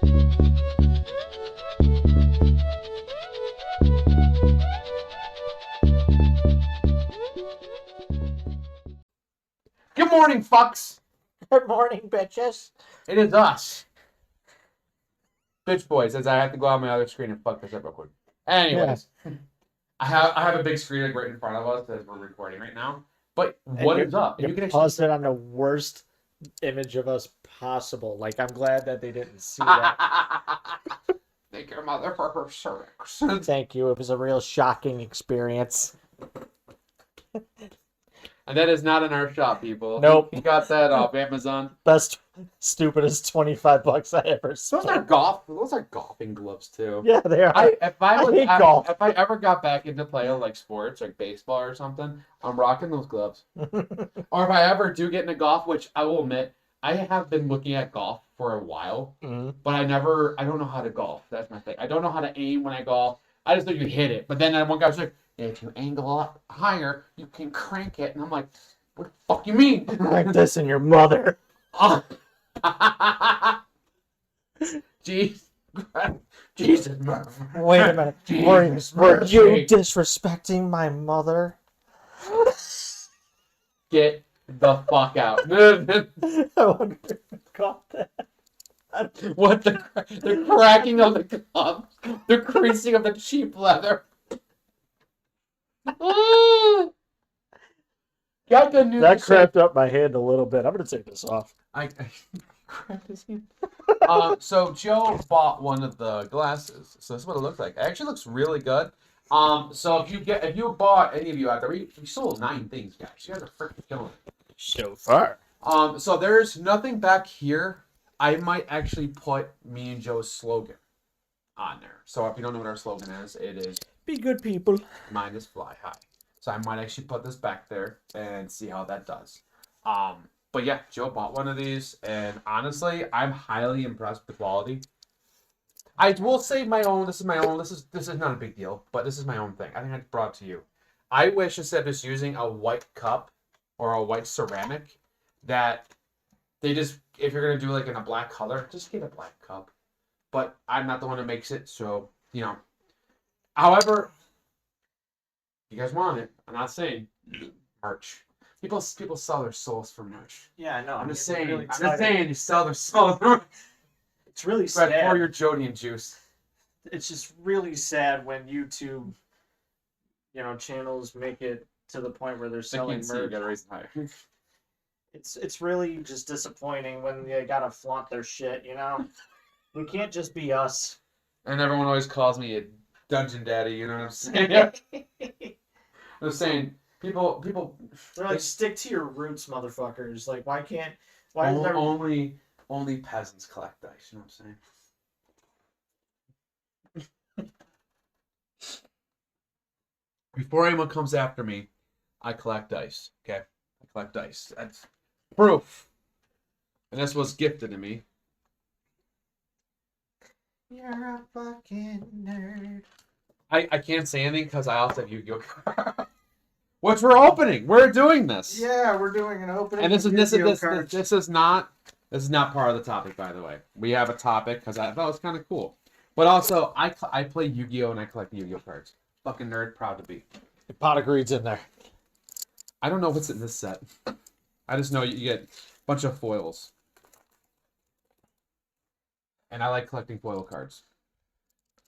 Good morning, fucks. Good morning, bitches. It is us. Bitch boys, as I have to go on my other screen and fuck this up real quick. Anyways, I have a big screen like right in front of us as we're recording right now. But what is up? You can pause it on the worst image of us possible. Like, I'm glad that they didn't see that. Thank your mother for her cervix. Thank you. It was a real shocking experience. And that is not in our shop, people. Nope. He got that off Amazon. Best, stupidest $25 I ever spent. Those are golfing gloves too. Yeah, they are. If I hate golf. If I ever got back into playing like sports, like baseball or something, I'm rocking those gloves. Or if I ever do get into golf, which I will admit, I have been looking at golf for a while, but I don't know how to golf. That's my thing. I don't know how to aim when I golf. I just know you hit it. But then one guy was like, if you angle up higher, you can crank it. And I'm like, what the fuck you mean? Like this in your mother. Jesus. Jesus. Wait a minute. Were you disrespecting my mother? Get the fuck out. I wonder if you caught that. What the cracking of the gloves, the creasing of the cheap leather. Got good news. That cramped up my hand a little bit. I'm gonna take this off. I cramped his hand. So Joe bought one of the glasses. So this is what it looks like. It actually looks really good. So if you bought any of you out there, you sold 9 things, guys. You guys are freaking killing it. So far. So there's nothing back here. I might actually put me and Joe's slogan on there. So if you don't know what our slogan is, it is be good people. Mine is fly high. So I might actually put this back there and see how that does. But yeah, Joe bought one of these, and honestly, I'm highly impressed with the quality. I will say my own. This is my own. This is not a big deal, but this is my own thing. I think I brought it to you. I wish instead of just using a white cup or a white ceramic, that they just, if you're gonna do like in a black color, just get a black cup. But I'm not the one who makes it, so you know. However, you guys want it. I'm not saying merch. People sell their souls for merch. Yeah, I know. I'm just saying. I'm just saying you sell their souls. It's really sad. Pour your Jodian juice. It's just really sad when YouTube, channels make it to the point where they're selling merch. You gotta raise it higher. It's really just disappointing when they gotta flaunt their shit. We can't just be us. And everyone always calls me a dungeon daddy. You know what I'm saying? I'm saying. People, they're like, stick to your roots, motherfuckers. Like, why only peasants collect dice? You know what I'm saying? Before anyone comes after me, I collect dice. Okay, I collect dice. That's proof, and this was gifted to me. You're a fucking nerd. I can't say anything because I also have Yu-Gi-Oh cards. Which we're opening. We're doing this. Yeah, we're doing an opening. And this is not part of the topic, by the way. We have a topic because I thought it was kind of cool. But also, I play Yu-Gi-Oh and I collect Yu-Gi-Oh cards. Fucking nerd, proud to be. The pot of greed's in there. I don't know what's in this set. I just know you get a bunch of foils. And I like collecting foil cards.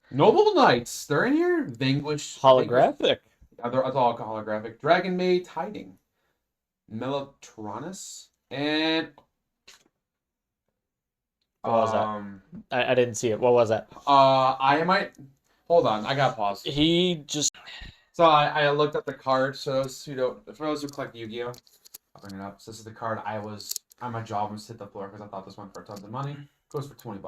Noble Knights, they're in here. Vanquish. Holographic. It's all holographic. Dragon Maid's Hiding. Mellotronus. And... What was that? I didn't see it. What was that? I might... Hold on, I gotta pause. He just... So I looked at the card. So for those who collect Yu-Gi-Oh, I'll bring it up. So this is the card I was... On my job, was hit the floor because I thought this went for tons of money. It goes for $20.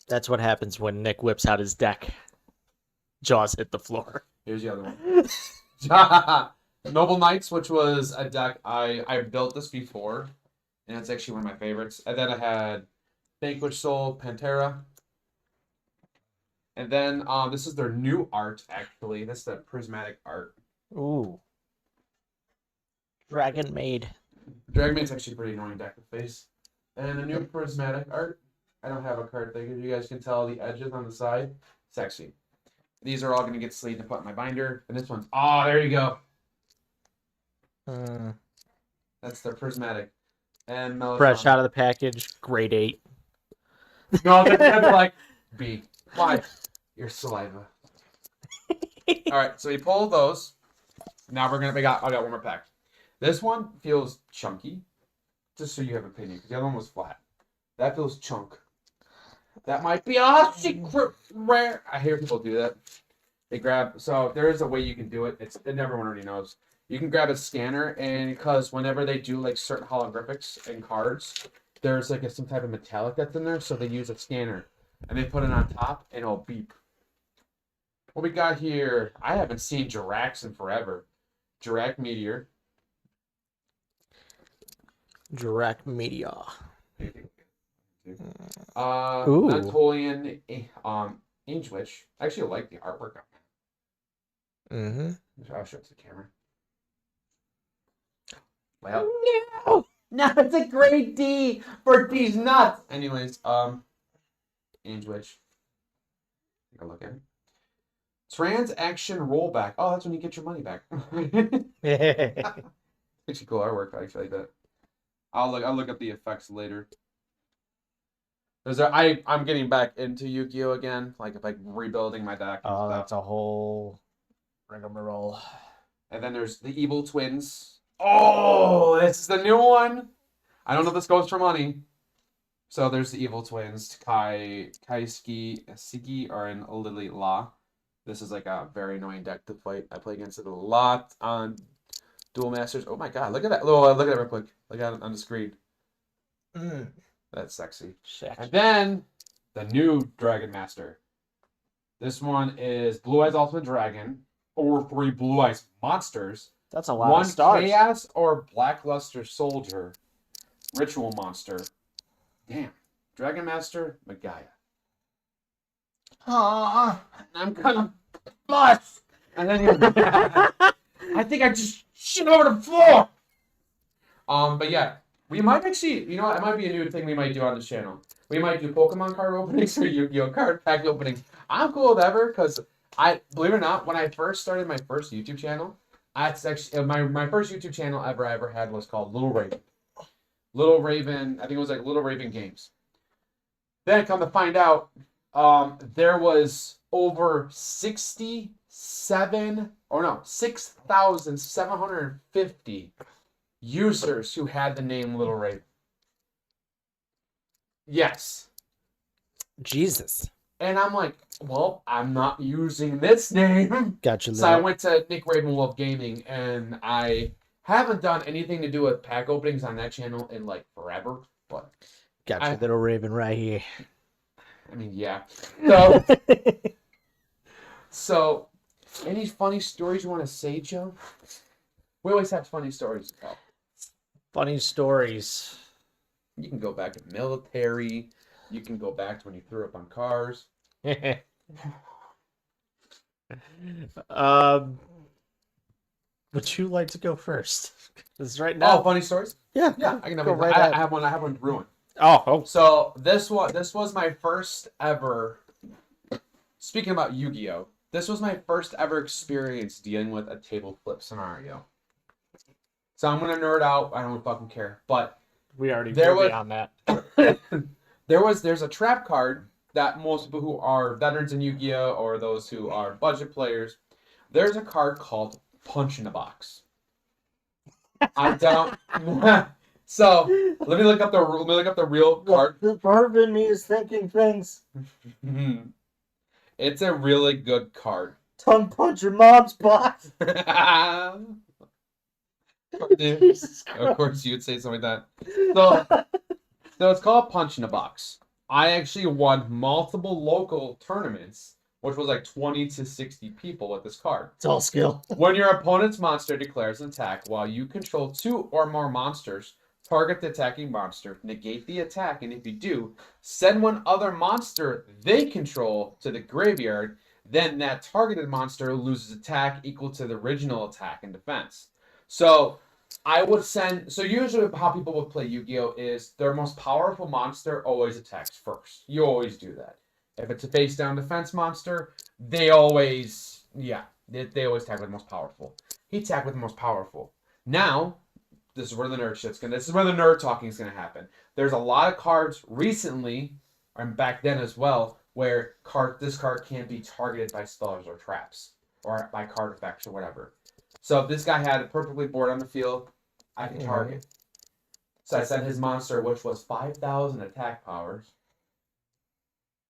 That's what happens when Nick whips out his deck. Jaws hit the floor. Here's the other one. Noble Knights, which was a deck I built this before, and it's actually one of my favorites. And then I had Vanquish Soul, Pantera. And then this is their new art, actually. This is the prismatic art. Ooh. Dragon Maid. Dragon Maid's actually a pretty annoying deck to face. And the new prismatic art. I don't have a card thing. As you guys can tell, the edges on the side, sexy. These are all going to get sleeved and put in my binder. And this one's, oh, there you go. That's the prismatic. And Mellotron. Fresh out of the package, grade 8. No, that's like B. Why? Your saliva. All right, so we pull those. Now I got one more pack. This one feels chunky, just so you have an opinion, because the other one was flat. That feels chunk. That might be a secret rare. I hear people do that. They grab, so there is a way you can do it. Everyone already knows. You can grab a scanner, and because whenever they do like certain holographics and cards, there's like some type of metallic that's in there, so they use a scanner, and they put it on top, and it'll beep. What we got here? I haven't seen Jirax in forever. Jirac Meteor. Direct media. Ooh. Napoleon, Angewitch. I actually like the artwork on that. Mm-hmm. I'll show it to the camera. Well, No, it's a grade D for these nuts. Anyways, Angewitch. Take a look at it. Transaction rollback. Oh, that's when you get your money back. Actually, cool artwork. I actually like that. I'll look up the effects later. I'm getting back into Yu-Gi-Oh again, like rebuilding my deck. And Oh, stuff. that's a whole rigmarole. And then there's the Evil Twins. Oh, this is the new one. I don't know if this goes for money. So there's the Evil Twins, Kaisuke, Siki, or an Lily La. This is like a very annoying deck to fight. I play against it a lot on Duel Masters. Oh my god, look at that. Oh, look at it real quick. Look at it on the screen. That's sexy. And then the new Dragon Master. This one is Blue Eyes Ultimate Dragon, or 3 Blue Eyes Monsters. That's a lot 1 of stars. Chaos or Blackluster Soldier. Ritual Monster. Damn. Dragon Master, Magaya. I'm gonna bust. And then I think I just shit over the floor. But yeah, we might actually, you know what? It might be a new thing we might do on this channel. We might do Pokemon card openings or Yu-Gi-Oh card pack openings. I'm cool with ever because believe it or not, when I first started my first YouTube channel, that's actually my first YouTube channel I ever had was called Little Raven. Little Raven, I think it was like Little Raven Games. Then come to find out, there was over 6,750 users who had the name Little Raven. Yes. Jesus. And I'm like, well, I'm not using this name. Gotcha. So I went to Nick Ravenwolf Gaming, and I haven't done anything to do with pack openings on that channel in like forever. But Gotcha, little Raven right here. I mean, yeah. So, any funny stories you want to say, Joe? We always have funny stories to tell. Funny stories. You can go back to military. You can go back to when you threw up on cars. Would you like to go first? This is right now. Oh, funny stories? Yeah. Yeah, I can have go one. right I ahead. have one ruined. Oh. So this was my first ever. Speaking about Yu-Gi-Oh, this was my first ever experience dealing with a table flip scenario. So I'm gonna nerd out. I don't fucking care. But We already There moved was- beyond that. there's a trap card that most people who are veterans in Yu-Gi-Oh or those who are budget players, there's a card called Punch in a Box. I don't. So let me look up the real card. The part in me is thinking things. It's a really good card. Tongue punch your mom's box. Jesus Christ. Of course, you'd say something like that. So it's called Punch in a Box. I actually won multiple local tournaments, which was like 20 to 60 people with this card. It's all skill. When your opponent's monster declares an attack while you control 2 or more monsters, target the attacking monster, negate the attack, and if you do, send one other monster they control to the graveyard, then that targeted monster loses attack equal to the original attack and defense. So I would send. So usually, how people would play Yu-Gi-Oh is their most powerful monster always attacks first. You always do that. If it's a face down defense monster, they always they always attack with the most powerful. He attacked with the most powerful. Now, this is where the nerd shit's gonna. This is where the nerd talking is gonna happen. There's a lot of cards recently, and back then as well, where this card can't be targeted by spells or traps or by card effects or whatever. So if this guy had it perfectly board on the field, I could target. So I sent his monster, which was 5,000 attack powers.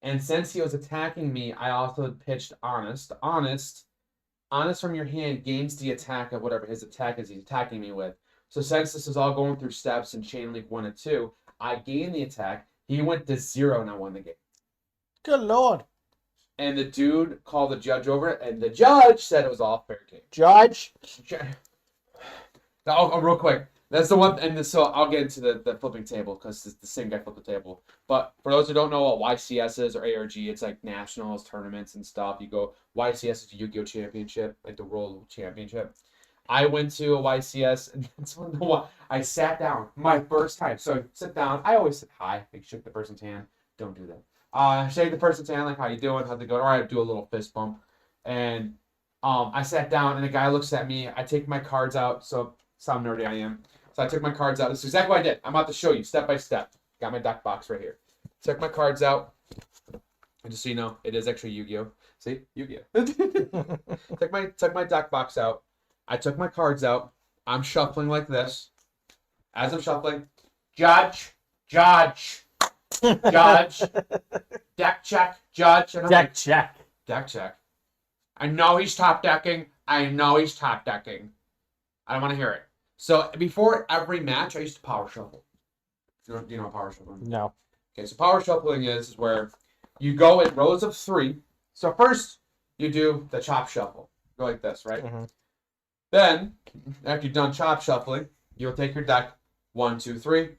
And since he was attacking me, I also pitched Honest. Honest from your hand gains the attack of whatever his attack is he's attacking me with. So since this is all going through steps in Chain Link 1 and 2, I gained the attack. He went to 0 and I won the game. Good lord. And the dude called the judge over it, and the judge said it was all fair game. Judge. Now, real quick. That's the one, and so I'll get into the flipping table because it's the same guy flipped the table. But for those who don't know what YCS is or ARG, it's like nationals, tournaments, and stuff. You go, YCS is a Yu-Gi-Oh! Championship, like the World Championship. I went to a YCS, and that's when I sat down, my first time. So sit down. I always say hi, like shake the person's hand. Don't do that. Shake the person's hand, like, how you doing? How's it going? All right, do a little fist bump. And I sat down, and the guy looks at me. I take my cards out, so that's how nerdy I am. So I took my cards out. This is exactly what I did. I'm about to show you step by step. Got my deck box right here. Took my cards out. And just so you know, it is actually Yu-Gi-Oh! See? Yu-Gi-Oh! took my deck box out. I took my cards out. I'm shuffling like this. As I'm shuffling, judge, deck check, judge. And Deck check. Deck check. I know he's top decking. I don't want to hear it. So before every match, I used to power shuffle. Do you know what power shuffling is? No. Okay, so power shuffling is where you go in rows of 3. So first, you do the chop shuffle. Go like this, right? Mm-hmm. Then, after you've done chop shuffling, you'll take your deck 1, 2, 3,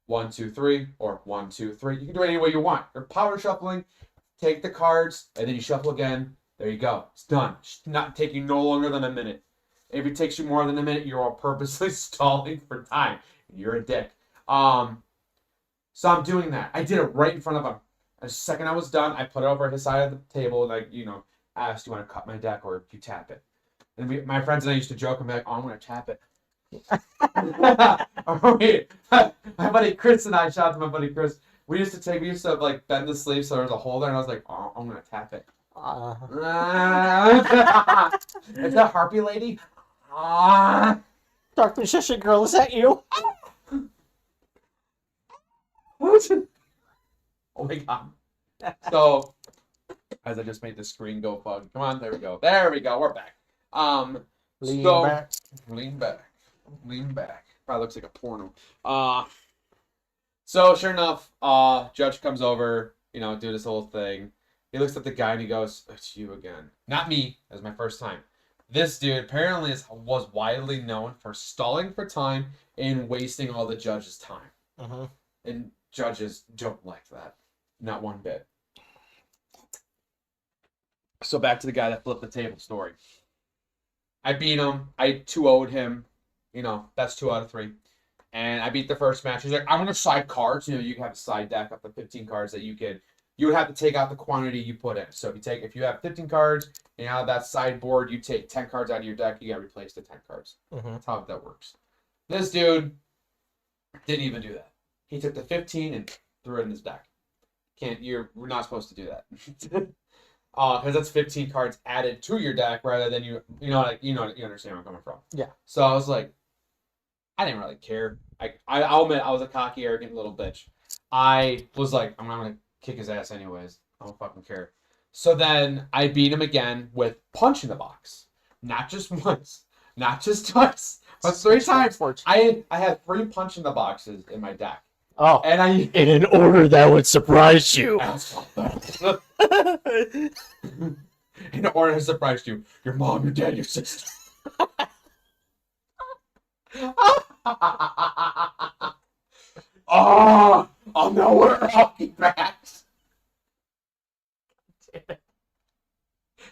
1, 2, 3, or 1, 2, 3. You can do it any way you want. You're power shuffling, take the cards, and then you shuffle again. There you go. It's done. It's not taking no longer than a minute. If it takes you more than a minute, you're all purposely stalling for time. You're a dick. So I'm doing that. I did it right in front of him. The second I was done, I put it over his side of the table and asked, do you want to cut my deck or do you tap it? And my friends and I used to joke and be like, oh, I'm going to tap it. My buddy Chris and I, shout out to my buddy Chris, we used to like bend the sleeve so there was a hole there, and I was like, oh, I'm going to tap it. Is that Harpy Lady? Dark Magician Girl, is that you? Oh my god. So, as I just made the screen go bug. Come on, there we go. There we go. We're back. Lean back. Lean back. Probably looks like a porno. So sure enough, judge comes over, do this whole thing. He looks at the guy and he goes, it's you again. Not me. That was my first time. This dude apparently was widely known for stalling for time and wasting all the judges' time. Mm-hmm. And judges don't like that. Not one bit. So back to the guy that flipped the table story. I beat him. I 2-0'd him. That's 2 out of 3. And I beat the first match. He's like, I'm going to side cards. You can have a side deck up to 15 cards that you would have to take out the quantity you put in. So if you have 15 cards and out of that sideboard, you take 10 cards out of your deck, you got to replace the 10 cards. Mm-hmm. That's how that works. This dude didn't even do that. He took the 15 and threw it in his deck. We're not supposed to do that. Because that's 15 cards added to your deck rather than you understand where I'm coming from. Yeah. So I was like, I didn't really care. I'll admit I was a cocky, arrogant little bitch. I was like, I'm not gonna kick his ass anyways. I don't fucking care. So then I beat him again with Punch in the Box. Not just once, not just twice, but 3 times. I had 3 Punch in the Boxes in my deck. Oh, and in an order that would surprise you. In order to surprise you, your mom, your dad, your sister. Oh, I'll know where I'll be back.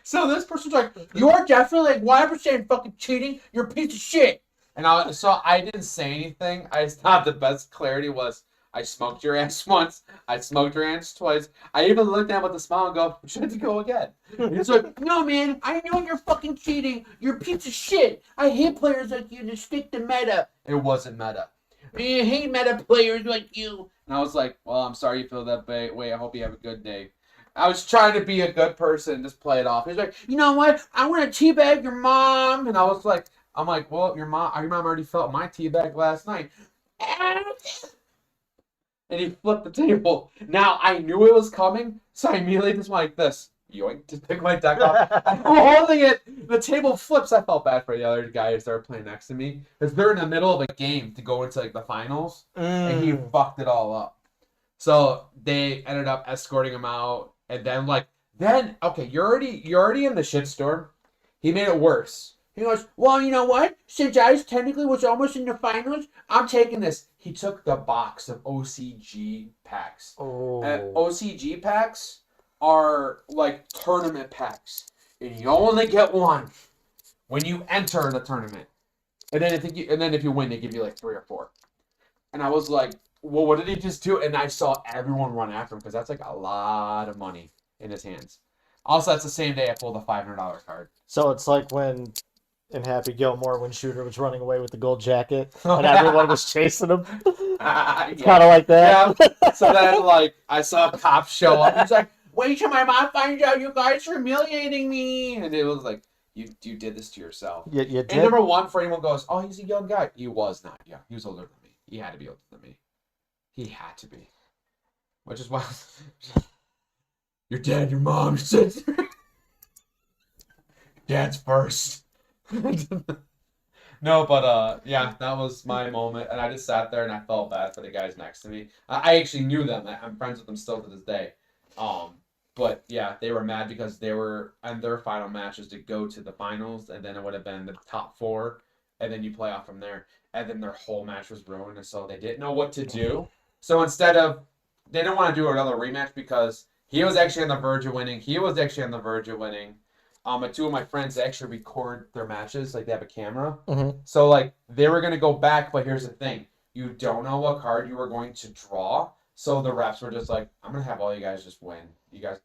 So this person's like, you are definitely like 100% fucking cheating. You're a piece of shit. And so I didn't say anything. I just thought the best clarity was I smoked your ass once. I smoked your ass twice. I even looked at him with a smile and go, should to go again. And he's like, no, man, I know you're fucking cheating. You're a piece of shit. I hate players like you to stick to meta. It wasn't meta. I hate meta players like you. And I was like, well, I'm sorry you feel that way. I hope you have a good day. I was trying to be a good person and just play it off. He's like, you know what? I want to teabag your mom. And I was like, well, your mom already felt my teabag last night. And he flipped the table. Now, I knew it was coming, so I immediately just went like this. Yoink, just pick my deck up. I'm holding it. The table flips. I felt bad for the other guy who started playing next to me. Because they're in the middle of a game to go into like the finals. And he fucked it all up. So they ended up escorting him out. And then okay, you're already in the shitstorm. He made it worse. He goes, well, you know what? Since I technically was almost in the finals, I'm taking this. He took the box of OCG packs. And OCG packs are like tournament packs. And you only get one when you enter the tournament. And then if you win, they give you like 3 or 4. And I was like, well, what did he just do? And I saw everyone run after him because that's like a lot of money in his hands. Also, that's the same day I pulled a $500 card. So it's like when in Happy Gilmore when Shooter was running away with the gold jacket and everyone was chasing him. It's kind of like that. Yeah. So then, like, I saw a cop show up. He's like, wait till my mom finds out you guys are humiliating me. And it was like, you did this to yourself. You did. And number one, for anyone goes, oh, he's a young guy. He was not young. He was older than me. He had to be older than me. He had to be. Which is why your dad, your mom, your sister. Dad's first. No, but yeah, that was my moment, and I just sat there and I felt bad for the guys next to me. I actually knew them. I'm friends with them still to this day. But yeah, they were mad because they were and their final matches to go to the finals, and then it would have been the top 4, and then you play off from there, and then their whole match was ruined, and so they didn't know what to do. So instead of, they didn't want to do another rematch because he was actually on the verge of winning. He was actually on the verge of winning. And 2 of my friends actually record their matches, like they have a camera. Mm-hmm. So like they were gonna go back, but here's the thing: you don't know what card you were going to draw. So the refs were just like, "I'm gonna have all you guys just win.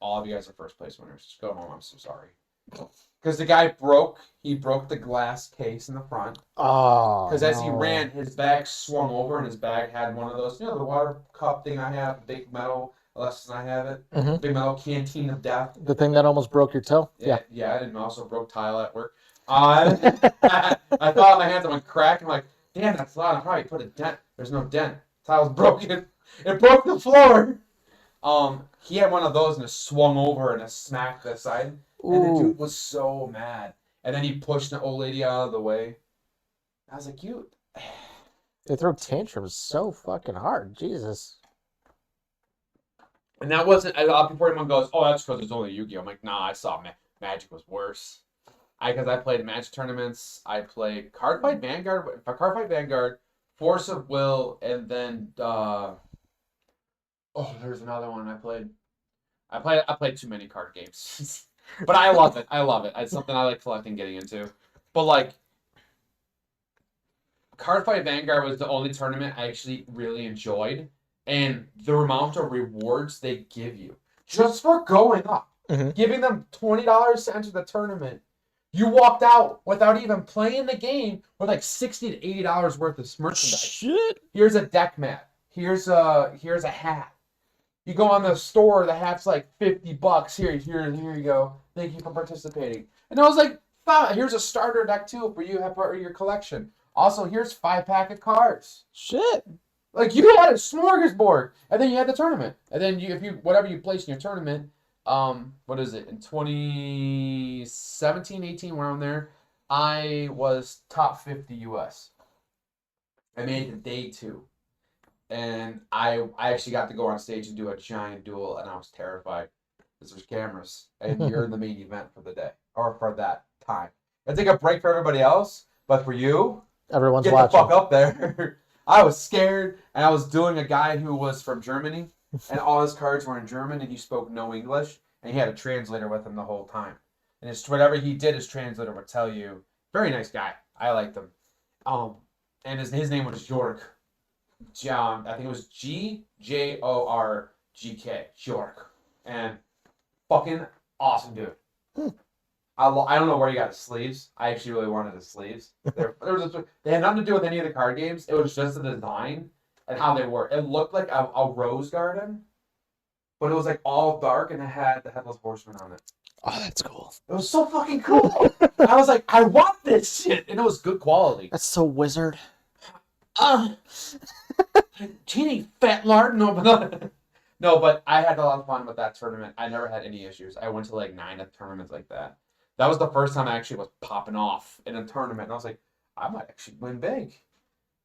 All of you guys are first place winners. Just go home. I'm so sorry." Because the guy broke the glass case in the front. Oh. Because as he ran, his bag swung over, and his bag had one of those, the water cup thing I have, big metal. Less than I have it. Mm-hmm. Big metal canteen of death. The thing that almost broke your toe? Yeah, and also broke tile at work. I thought on my hands, I went crack. I'm like, damn, that's loud. I probably put a dent. There's no dent. Tile's broken. It broke the floor. He had one of those and it swung over and it smacked the side. Ooh. And the dude was so mad. And then he pushed the old lady out of the way. I was like, you. They throw tantrums so fucking hard. Jesus. And that wasn't, before anyone goes, oh, that's because it's only Yu-Gi-Oh! I'm like, nah, I saw Magic was worse. Because I played Magic tournaments, I played Cardfight Vanguard, Force of Will, and then, there's another one I played. I played too many card games. But I love it. It's something I like collecting, getting into. But, like, Cardfight Vanguard was the only tournament I actually really enjoyed. And the amount of rewards they give you just for going up, giving them $20 to enter the tournament, you walked out without even playing the game with like $60 to $80 worth of merchandise. Shit. Here's a deck mat. Here's a hat. You go on the store, the hat's like $50. Here you go. Thank you for participating. And I was like, here's a starter deck too for you to have part of your collection. Also, here's 5-pack of cards. Shit. Like, you had a smorgasbord, and then you had the tournament. And then whatever you placed in your tournament, what is it, in 2017, 18, around there, I was top 50 US. I made it day 2. And I actually got to go on stage and do a giant duel, and I was terrified. Because there's cameras, and you're in the main event for the day, or for that time. I take a break for everybody else, but for you, everyone's get watching. the fuck up there. I was scared, and I was doing a guy who was from Germany, and all his cards were in German, and he spoke no English, and he had a translator with him the whole time. And whatever he did, his translator would tell you. Very nice guy. I liked him. And his name was York. I think it was Jorgk. York. And fucking awesome dude. I don't know where he got his sleeves. I actually really wanted his sleeves. They had nothing to do with any of the card games. It was just the design and how they were. It looked like a rose garden, but it was like all dark and it had the Headless Horseman on it. Oh, that's cool. It was so fucking cool. I was like, I want this shit, and it was good quality. That's so wizard. Teeny fat lard. No, but I had a lot of fun with that tournament. I never had any issues. I went to like 9 tournaments like that. That was the first time I actually was popping off in a tournament, and I was like, I might actually win big.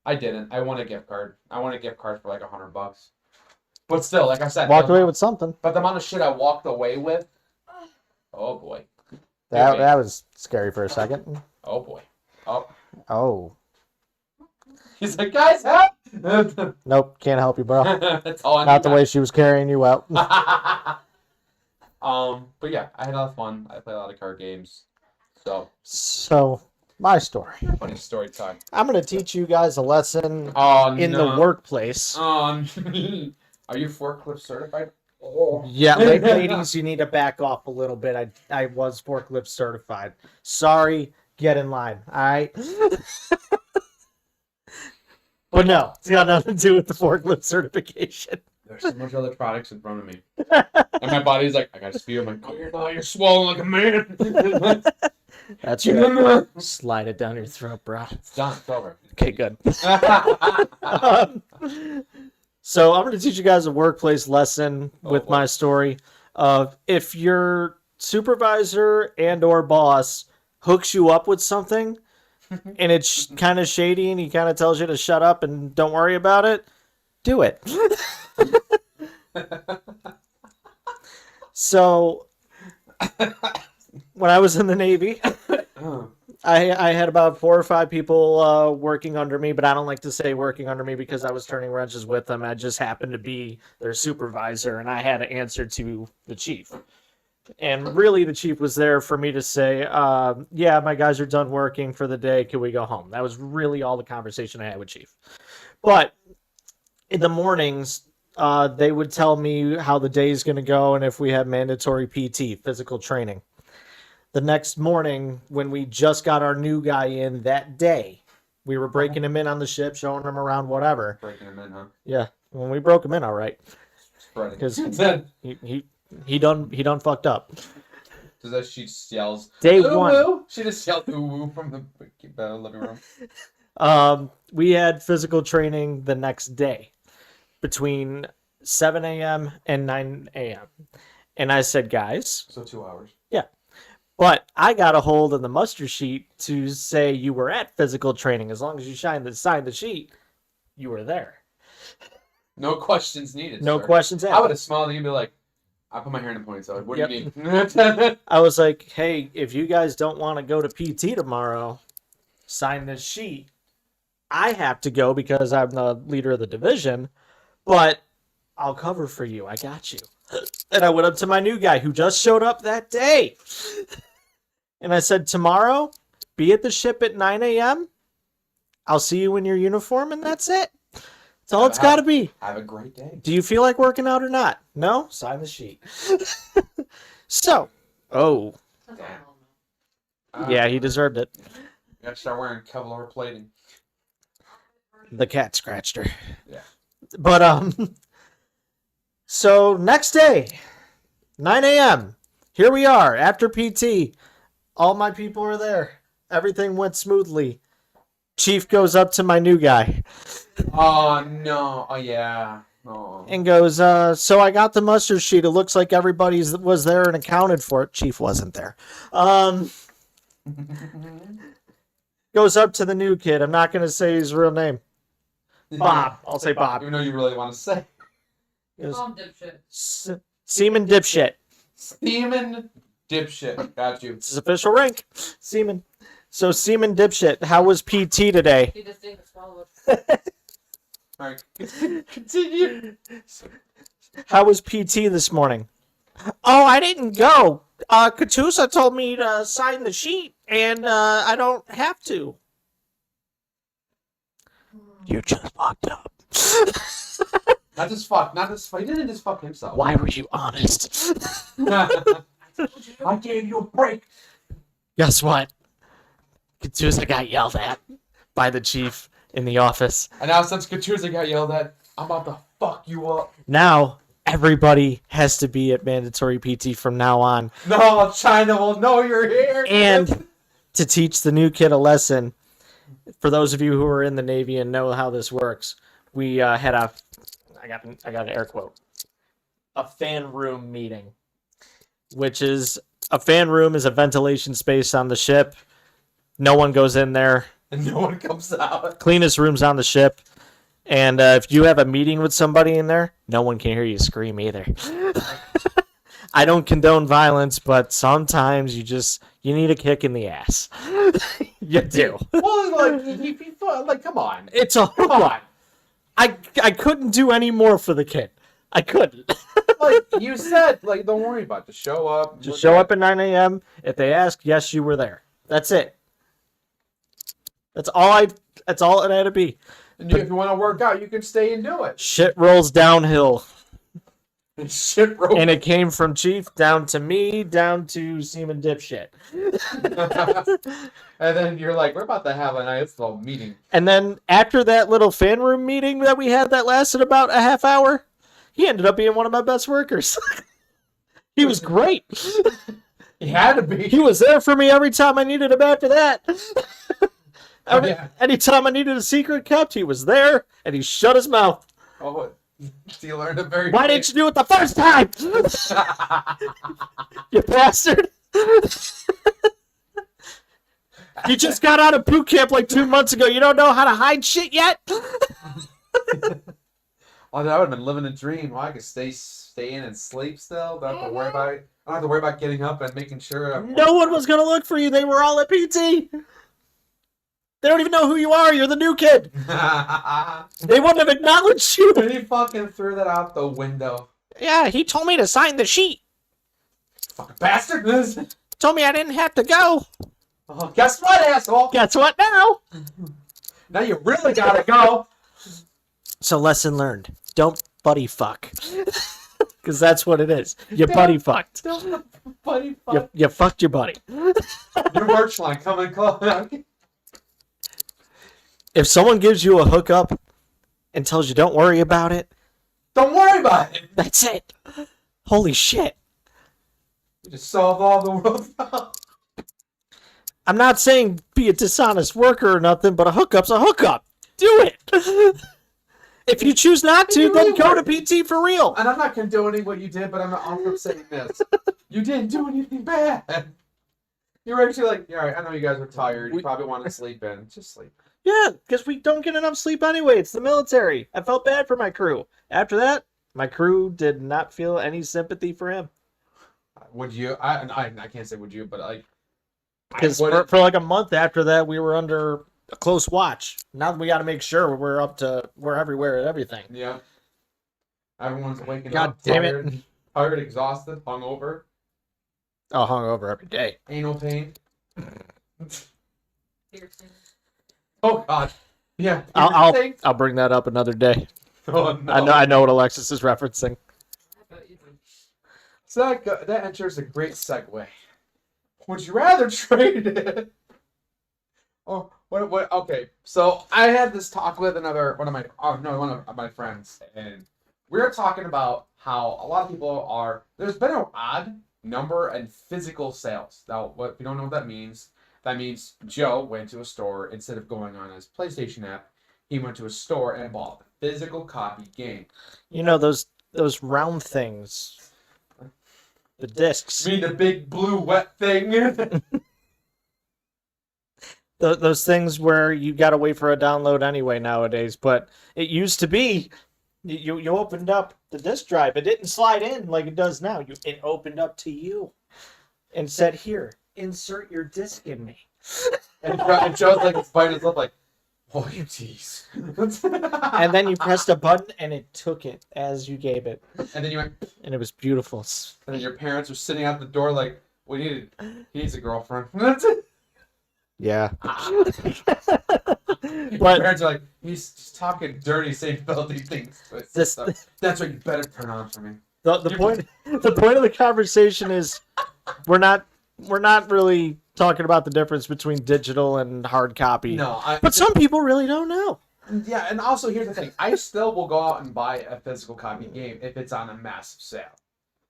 I didn't. I won a gift card. I won a gift card for like $100. But still, like I said, Walked away with something. But the amount of shit I walked away with, oh boy. That was scary for a second. Oh boy. Oh. He's like, guys, help! Nope, can't help you, bro. That's all I Not the need. way she was carrying you out. But yeah, I had a lot of fun. I played a lot of card games. So, my story. Funny story time. I'm going to teach you guys a lesson Oh, in the workplace. Are you forklift certified? Oh. Yeah, ladies, you need to back off a little bit. I was forklift certified. Sorry, get in line. All right. But no, it's got nothing to do with the forklift certification. There's so much other products in front of me. And my body's like, I gotta spew. I'm like, oh, you're not. You're swollen like a man. That's right. Slide it down your throat, bro. It's done. It's over. Okay, good. So I'm going to teach you guys a workplace lesson with my story of if your supervisor and or boss hooks you up with something and it's kind of shady and he kind of tells you to shut up and don't worry about it, do it. So when I was in the Navy, I had about 4 or 5 people working under me, but I don't like to say working under me because I was turning wrenches with them. I just happened to be their supervisor, and I had to answer to the chief. And really, the chief was there for me to say, yeah, my guys are done working for the day. Can we go home? That was really all the conversation I had with chief. But in the mornings, they would tell me how the day is going to go and if we have mandatory PT, physical training. The next morning, when we just got our new guy in that day, we were breaking him in on the ship, showing him around, whatever. Breaking him in, huh? Yeah, when we broke him in, all right, Spreading. because he done fucked up. Does that she just yells? Day ooh, one. Woo? She just yelled ooh woo from the living room. We had physical training the next day between 7 a.m. and 9 a.m. And I said, guys. So 2 hours. Yeah. But I got a hold of the muster sheet to say you were at physical training. As long as you signed the sheet, you were there. No questions needed. No sir. questions asked. I would have smiled and you'd be like, I put my hair in a ponytail. What do you mean? I was like, hey, if you guys don't want to go to PT tomorrow, sign this sheet. I have to go because I'm the leader of the division, but I'll cover for you. I got you. And I went up to my new guy who just showed up that day. And I said, tomorrow, be at the ship at 9 a.m. I'll see you in your uniform, and that's it. That's all it's got to be. Have a great day. Do you feel like working out or not? No? Sign the sheet. So, yeah, he deserved it. You gotta start wearing Kevlar plating. The cat scratched her. Yeah. But, so next day, 9 a.m., here we are, after PT. All my people are there. Everything went smoothly. Chief goes up to my new guy. Oh, no. Oh, yeah. Oh. And goes, so I got the muster sheet. It looks like everybody was there and accounted for it. Chief wasn't there. Goes up to the new kid. I'm not going to say his real name. Bob. I'll say Bob. Even though you really want to say. Seaman dipshit. Seaman dipshit. Got you. It's his official rank. Seaman. So, Seaman dipshit, how was PT today? He just didn't swallow All right. Continue. How was PT this morning? Oh, I didn't go. Katusa told me to sign the sheet, and I don't have to. You just fucked up. Not just fuck. Not just fuck. He didn't just fuck himself. Why were you honest? I gave you a break. Guess what? Katuza got yelled at by the chief in the office. And now since Katuza got yelled at, I'm about to fuck you up. Now everybody has to be at mandatory PT from now on. No, China will know you're here. And to teach the new kid a lesson, for those of you who are in the Navy and know how this works, we had a, I got an air quote, a fan room meeting, which is, a fan room is a ventilation space on the ship. No one goes in there. And no one comes out. Cleanest rooms on the ship. And if you have a meeting with somebody in there, no one can hear you scream either. I don't condone violence, but sometimes you need a kick in the ass. You do. Well, like, come on. It's a Come on. I couldn't do any more for the kid. I couldn't. Like you said, like, don't worry about it. Just show up. Just show up at 9 a.m. If they ask, yes, you were there. That's it. That's all it had to be. And if you want to work out, you can stay and do it. Shit rolls downhill. And shit rolls. And it came from Chief down to me, down to Seaman Dipshit. And then you're like, we're about to have a nice little meeting. And then after that little fan room meeting that we had that lasted about a half hour, he ended up being one of my best workers. He was great. He had to be. He was there for me every time I needed him after that. Yeah. Anytime I needed a secret kept, he was there, and he shut his mouth. Oh, you learned it very Why didn't you do it the first time? You bastard. You just got out of boot camp like 2 months ago. You don't know how to hide shit yet? Oh, that would have been living a dream. Well, I could stay in and sleep still. Don't have to worry about it. I don't have to worry about getting up and making sure. No one was going to look for you. They were all at PT. They don't even know who you are. You're the new kid. They wouldn't have acknowledged you. And he fucking threw that out the window. Yeah, he told me to sign the sheet. Fucking bastard. Told me I didn't have to go. Oh, guess what, asshole? Guess what now? Now you really gotta go. So lesson learned. Don't buddy fuck. Because that's what it is. You buddy fucked. Don't buddy fuck. You fucked your buddy. Your merch line coming close. If someone gives you a hookup and tells you don't worry about it, Don't worry about it. that's it. Holy shit. You just solve all the world's problems. I'm not saying be a dishonest worker or nothing, but a hookup's a hookup. Do it. If you choose not to, then go to PT for real. And I'm not condoning what you did, but I'm also saying this. You didn't do anything bad. You were actually like, yeah, all right, I know you guys are tired. You probably want to sleep in. Just sleep. Yeah, because we don't get enough sleep anyway. It's the military. I felt bad for my crew. After that, my crew did not feel any sympathy for him. Would you? I can't say would you, but like, Because for like a month after that, we were under a close watch. Now we got to make sure we're everywhere at everything. Yeah. Everyone's waking God up. damn tired, it. Tired, exhausted, hungover, Oh, hungover every day. anal pain. Oh God. Yeah. I'll bring that up another day. Oh, no. I know what Alexis is referencing. So that enters a great segue. Would you rather trade it? Oh, what? Okay, so I had this talk with one of my friends, and we were talking about how a lot of people are. There's been an odd number in physical sales. Now, if you don't know what that means Joe went to a store instead of going on his PlayStation app. He went to a store and bought a physical copy game. You know those round things, the discs. You mean the big blue wet thing? Those things where you gotta wait for a download anyway nowadays. But it used to be, you opened up the disk drive. It didn't slide in like it does now. It opened up to you, and said, "Here, insert your disc in me." And Joe's like biting his lip like, oh, you tease. And then you pressed a button, and it took it as you gave it, And then you went, and it was beautiful. and then your parents were sitting out the door like, he needs a girlfriend. That's it. Yeah. But parents are like, he's just talking dirty, saying filthy things. This, That's what you better turn on for me. the point of the conversation is we're not really talking about the difference between digital and hard copy. No, but some people really don't know. Yeah, and also here's the thing: I still will go out and buy a physical copy game if it's on a massive sale.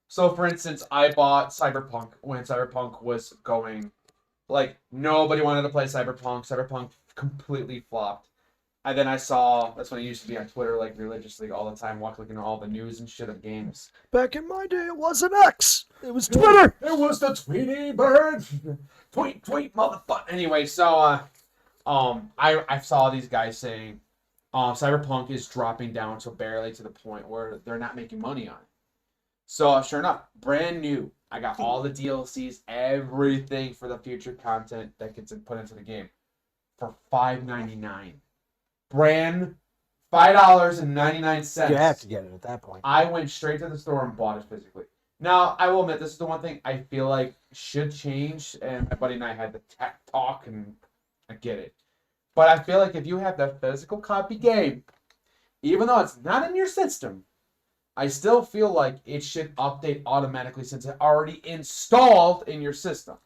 So, for instance, I bought Cyberpunk when Cyberpunk was going. Like, nobody wanted to play Cyberpunk. Cyberpunk completely flopped. And then I saw, that's when I used to be on Twitter, like, religiously all the time, looking at all the news and shit of games. Back in my day, it wasn't X. It was Twitter. It was the Tweety Bird. Tweet, motherfucker. Anyway, so, I saw these guys saying, Cyberpunk is dropping down to barely to the point where they're not making money on it. So, sure enough, brand new. I got all the DLCs, everything for the future content that gets put into the game for $5.99. Brand $5.99. You have to get it at that point. I went straight to the store and bought it physically. Now, I will admit, this is the one thing I feel like should change, and my buddy and I had the tech talk, and I get it. But I feel like if you have that physical copy game, even though it's not in your system, I still feel like it should update automatically since it's already installed in your system.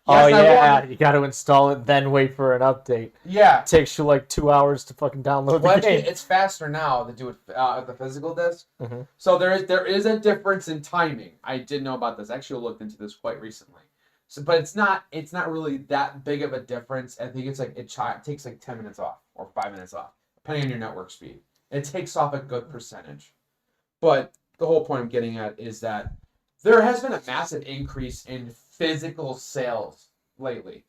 Yes, you got to install it, then wait for an update. Yeah. It takes you like 2 hours to fucking download the game. It's faster now to do it with the physical disc. Mm-hmm. So there is a difference in timing. I did know about this. I actually looked into this quite recently. So, but it's not really that big of a difference. I think it's like it takes like 10 minutes off or 5 minutes off, depending on your network speed. It takes off a good percentage. But the whole point I'm getting at is that there has been a massive increase in physical sales lately.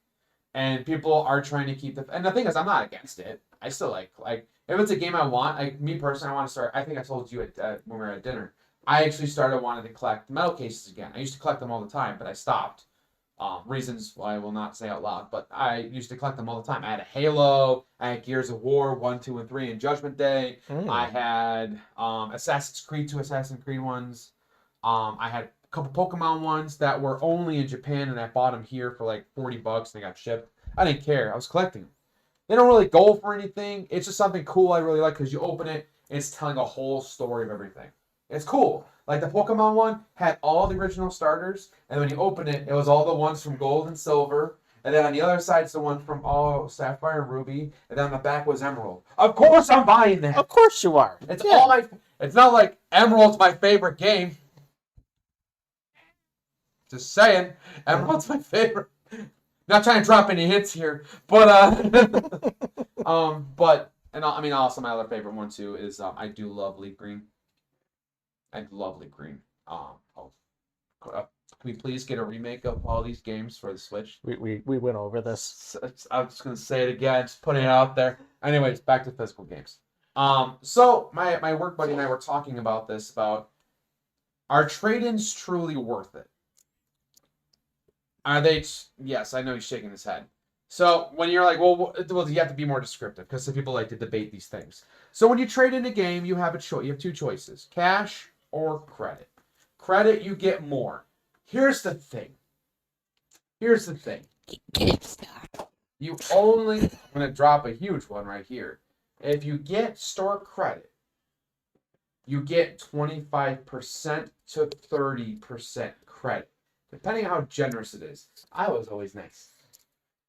And people are trying to keep and the thing is, I'm not against it. I still like if it's a game I want, me personally, I want to start. I think I told you when we were at dinner. I actually started wanting to collect metal cases again. I used to collect them all the time, but I stopped. Reasons why I will not say out loud, but I used to collect them all the time. I had a Halo, I had Gears of War 1, 2, and 3 and Judgment Day. I had Assassin's Creed 2 Assassin's Creed ones. I had a couple Pokemon ones that were only in Japan, and I bought them here for like $40 and they got shipped. I didn't care. I was collecting them. They don't really go for anything. It's just something cool I really like because you open it and it's telling a whole story of everything. It's cool. Like the Pokemon one had all the original starters, and when you open it, it was all the ones from Gold and Silver, and then on the other side, it's the one from Sapphire and Ruby, and then on the back was Emerald. Of course, I'm buying that. Of course you are. It's all my. It's not like Emerald's my favorite game. Just saying, Emerald's my favorite. Not trying to drop any hits here, but also my other favorite one too is I do love Leaf Green. I love Leaf Green. Can we please get a remake of all these games for the Switch? We went over this. I'm just gonna say it again, just putting it out there. Anyways, back to physical games. So my work buddy and I were talking about this, about are trade-ins truly worth it? Are they? Yes, I know he's shaking his head. So when you're like, well, you have to be more descriptive because some people like to debate these things. So when you trade in a game, you have you have two choices: cash or credit. Credit, you get more. Here's the thing. You only, I'm going to drop a huge one right here. If you get store credit, you get 25% to 30% credit, depending on how generous it is. I was always nice.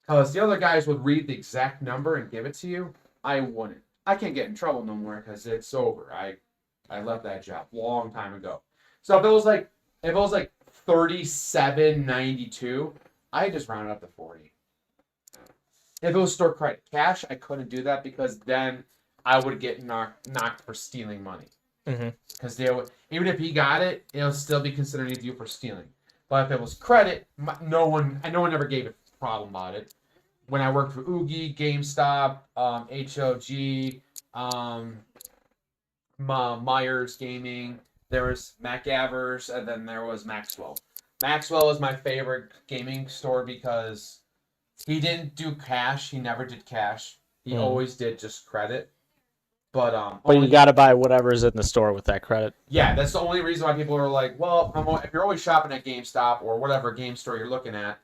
Because the other guys would read the exact number and give it to you. I wouldn't. I can't get in trouble no more because it's over. I left that job a long time ago. So if it was like 37.92, I just rounded up to 40. If it was store credit, cash, I couldn't do that because then I would get knocked for stealing money. Because even if he got it, it'll still be considered you for stealing. But if it was credit, no one ever gave a problem about it. When I worked for Oogie, GameStop, HOG, Myers Gaming, there was MacGyver's, and then there was Maxwell. Maxwell is my favorite gaming store because he didn't do cash. He never did cash. He always did just credit. But you got to buy whatever's in the store with that credit. Yeah, that's the only reason why people are like, well, if you're always shopping at GameStop or whatever game store you're looking at,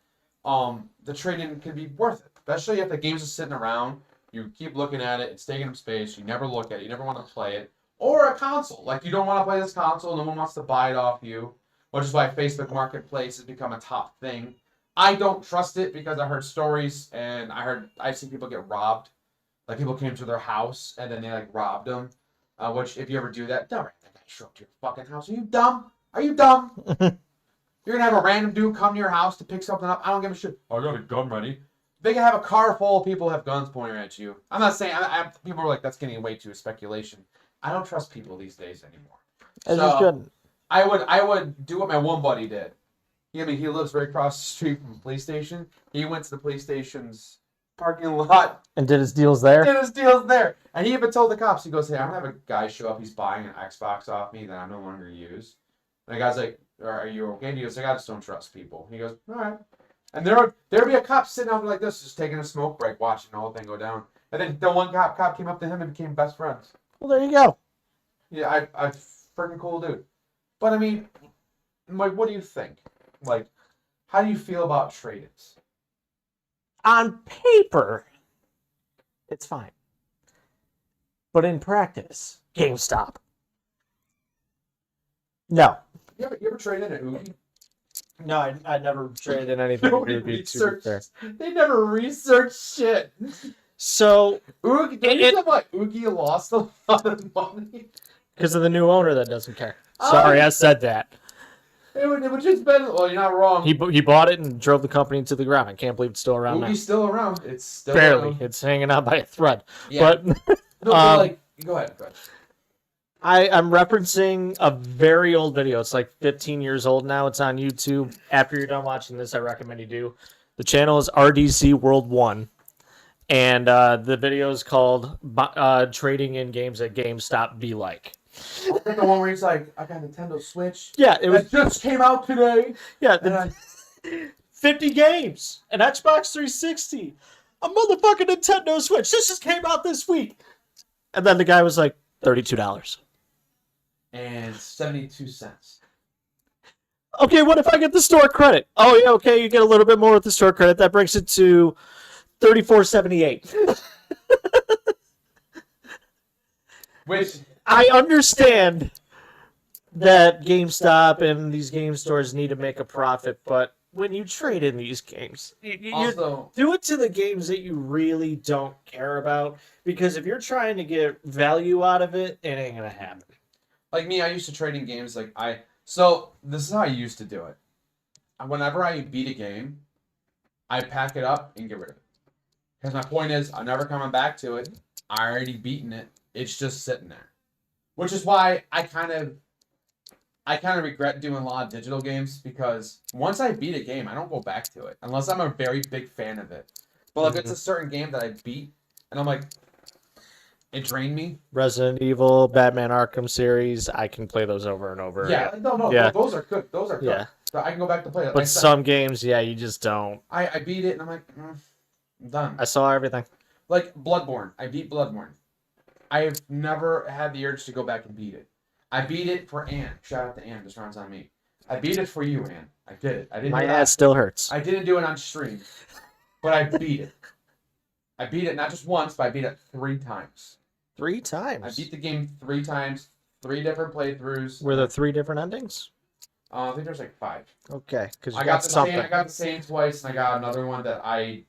the trade-in can be worth it. especially if the game's just sitting around. You keep looking at it, it's taking up space, you never look at it, you never want to play it. Or a console. Like, you don't want to play this console, no one wants to buy it off you, which is why Facebook Marketplace has become a top thing. I don't trust it because I heard stories, and I've seen people get robbed. Like, people came to their house, and then they, like, robbed them. Which, if you ever do that, don't let that guy show up to your fucking house. Are you dumb? Are you dumb? You're gonna have a random dude come to your house to pick something up. I don't give a shit. Oh, I got a gun ready. They can have a car full of people who have guns pointing at you. I'm not saying people are like, that's getting way too speculation. I don't trust people these days anymore. As you shouldn't. I would do what my one buddy did. He lives right across the street from the police station. He went to the police station's parking lot And did his deals there? did his deals there. And he even told the cops, he goes, hey, I'm gonna have a guy show up, he's buying an Xbox off me that I'm no longer use. And the guy's like, are you okay? And he goes, like, I just don't trust people. He goes, all right. And there'd be a cop sitting out there like this, just taking a smoke break, watching the whole thing go down. And then the one cop came up to him and became best friends. Well, there you go. Yeah, I freaking cool dude. But I mean, Mike, what do you think? Like, how do you feel about trade-ins? On paper, it's fine. But in practice, GameStop. No. You ever traded in at Oogie? No, I never traded in anything. They never researched shit. So, Oogie, do you know why Oogie lost a lot of money? because of the new owner that doesn't care. Sorry, I said that. It would just been, well, you're not wrong. He bought it and drove the company to the ground. I can't believe it's still around Oogie's now. still around. It's still Barely. around. It's hanging out by a thread. Yeah. But No, but like, go ahead. I'm referencing a very old video. It's like 15 years old now. It's on YouTube. After you're done watching this, I recommend you do. The channel is RDC World 1. And the video is called Trading in Games at GameStop Be Like. I think the one where he's like, I got a Nintendo Switch. Yeah, it just came out today. Yeah, 50 games. An Xbox 360. A motherfucking Nintendo Switch. This just came out this week. And then the guy was like, $32. And 72 cents. Okay, what if I get the store credit? Oh, yeah, okay, you get a little bit more with the store credit. That brings it to $34.78. Which I understand that GameStop and these game stores need to make a profit, but when you trade in these games, you also do it to the games that you really don't care about, because if you're trying to get value out of it, it ain't gonna happen. like me, I used to trade in games. So this is how I used to do it. Whenever I beat a game, I pack it up and get rid of it. Because my point is, I'm never coming back to it. I already beaten it. It's just sitting there. Which is why I kind of regret doing a lot of digital games, because once I beat a game, I don't go back to it unless I'm a very big fan of it. But if it's a certain game that I beat and I'm like, it drained me. Resident Evil, Batman Arkham series, I can play those over and over. Yeah, no, Yeah. those are good. Those are good. Yeah. So I can go back to play it. But some games, yeah, you just don't. I beat it and I'm like, I'm done. I saw everything. Like Bloodborne. I beat Bloodborne. I've never had the urge to go back and beat it. I beat it for Ann. Shout out to Ann. This round's on me. I beat it for you, Ann. I did it. I didn't. My ass still hurts. I didn't do it on stream, but I beat it. I beat it not just once, but I beat it 3 times. 3 times. I beat the game 3 times, 3 different playthroughs. Were there 3 different endings? I think there's like 5. Okay, because you I got the something. same. I got the same twice, and I got another one that I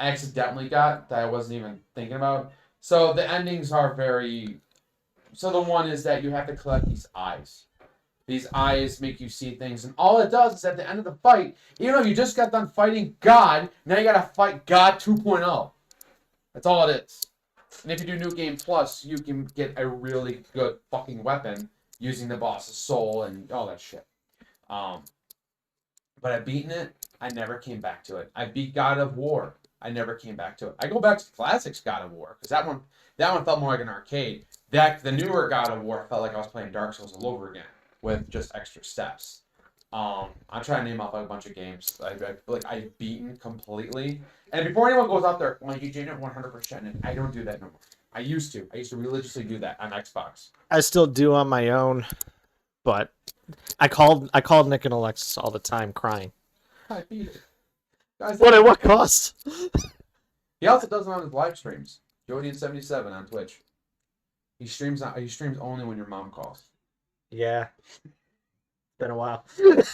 accidentally got that I wasn't even thinking about. So the endings are very. So the one is that you have to collect these eyes. These eyes make you see things, and all it does is at the end of the fight, even though you just got done fighting God, now you gotta fight God 2.0. That's all it is. And if you do New Game Plus, you can get a really good fucking weapon using the boss's soul and all that shit. But I've beaten it. I never came back to it. I beat God of War. I never came back to it. I go back to classics God of War because that one felt more like an arcade. The newer God of War felt like I was playing Dark Souls all over again with just extra steps. I'm trying to name off like a bunch of games I feel like I've beaten completely. And before anyone goes out there, well, you did it 100%, and I don't do that no more. I used to religiously do that on Xbox. I still do on my own, but I called Nick and Alexis all the time crying. I beat it. Guys, What at what cost? He also does it on his live streams. Jodian77 on Twitch. He streams only when your mom calls. Yeah. Been a while.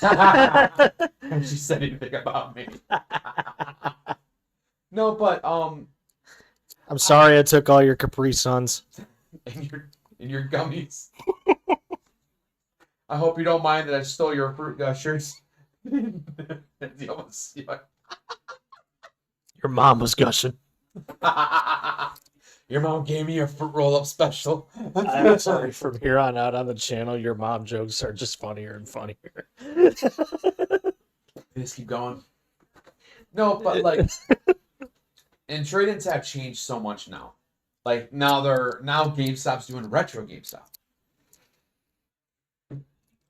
Have she said anything about me? No, but I'm sorry I took all your Capri Suns. and your gummies. I hope you don't mind that I stole your fruit gushers. Your mom was gushing. Your mom gave me a fruit roll-up special. I'm sorry. From here on out on the channel, your mom jokes are just funnier and funnier. Just keep going. No, but like, and trade-ins have changed so much now. Like now GameStop's doing retro GameStop.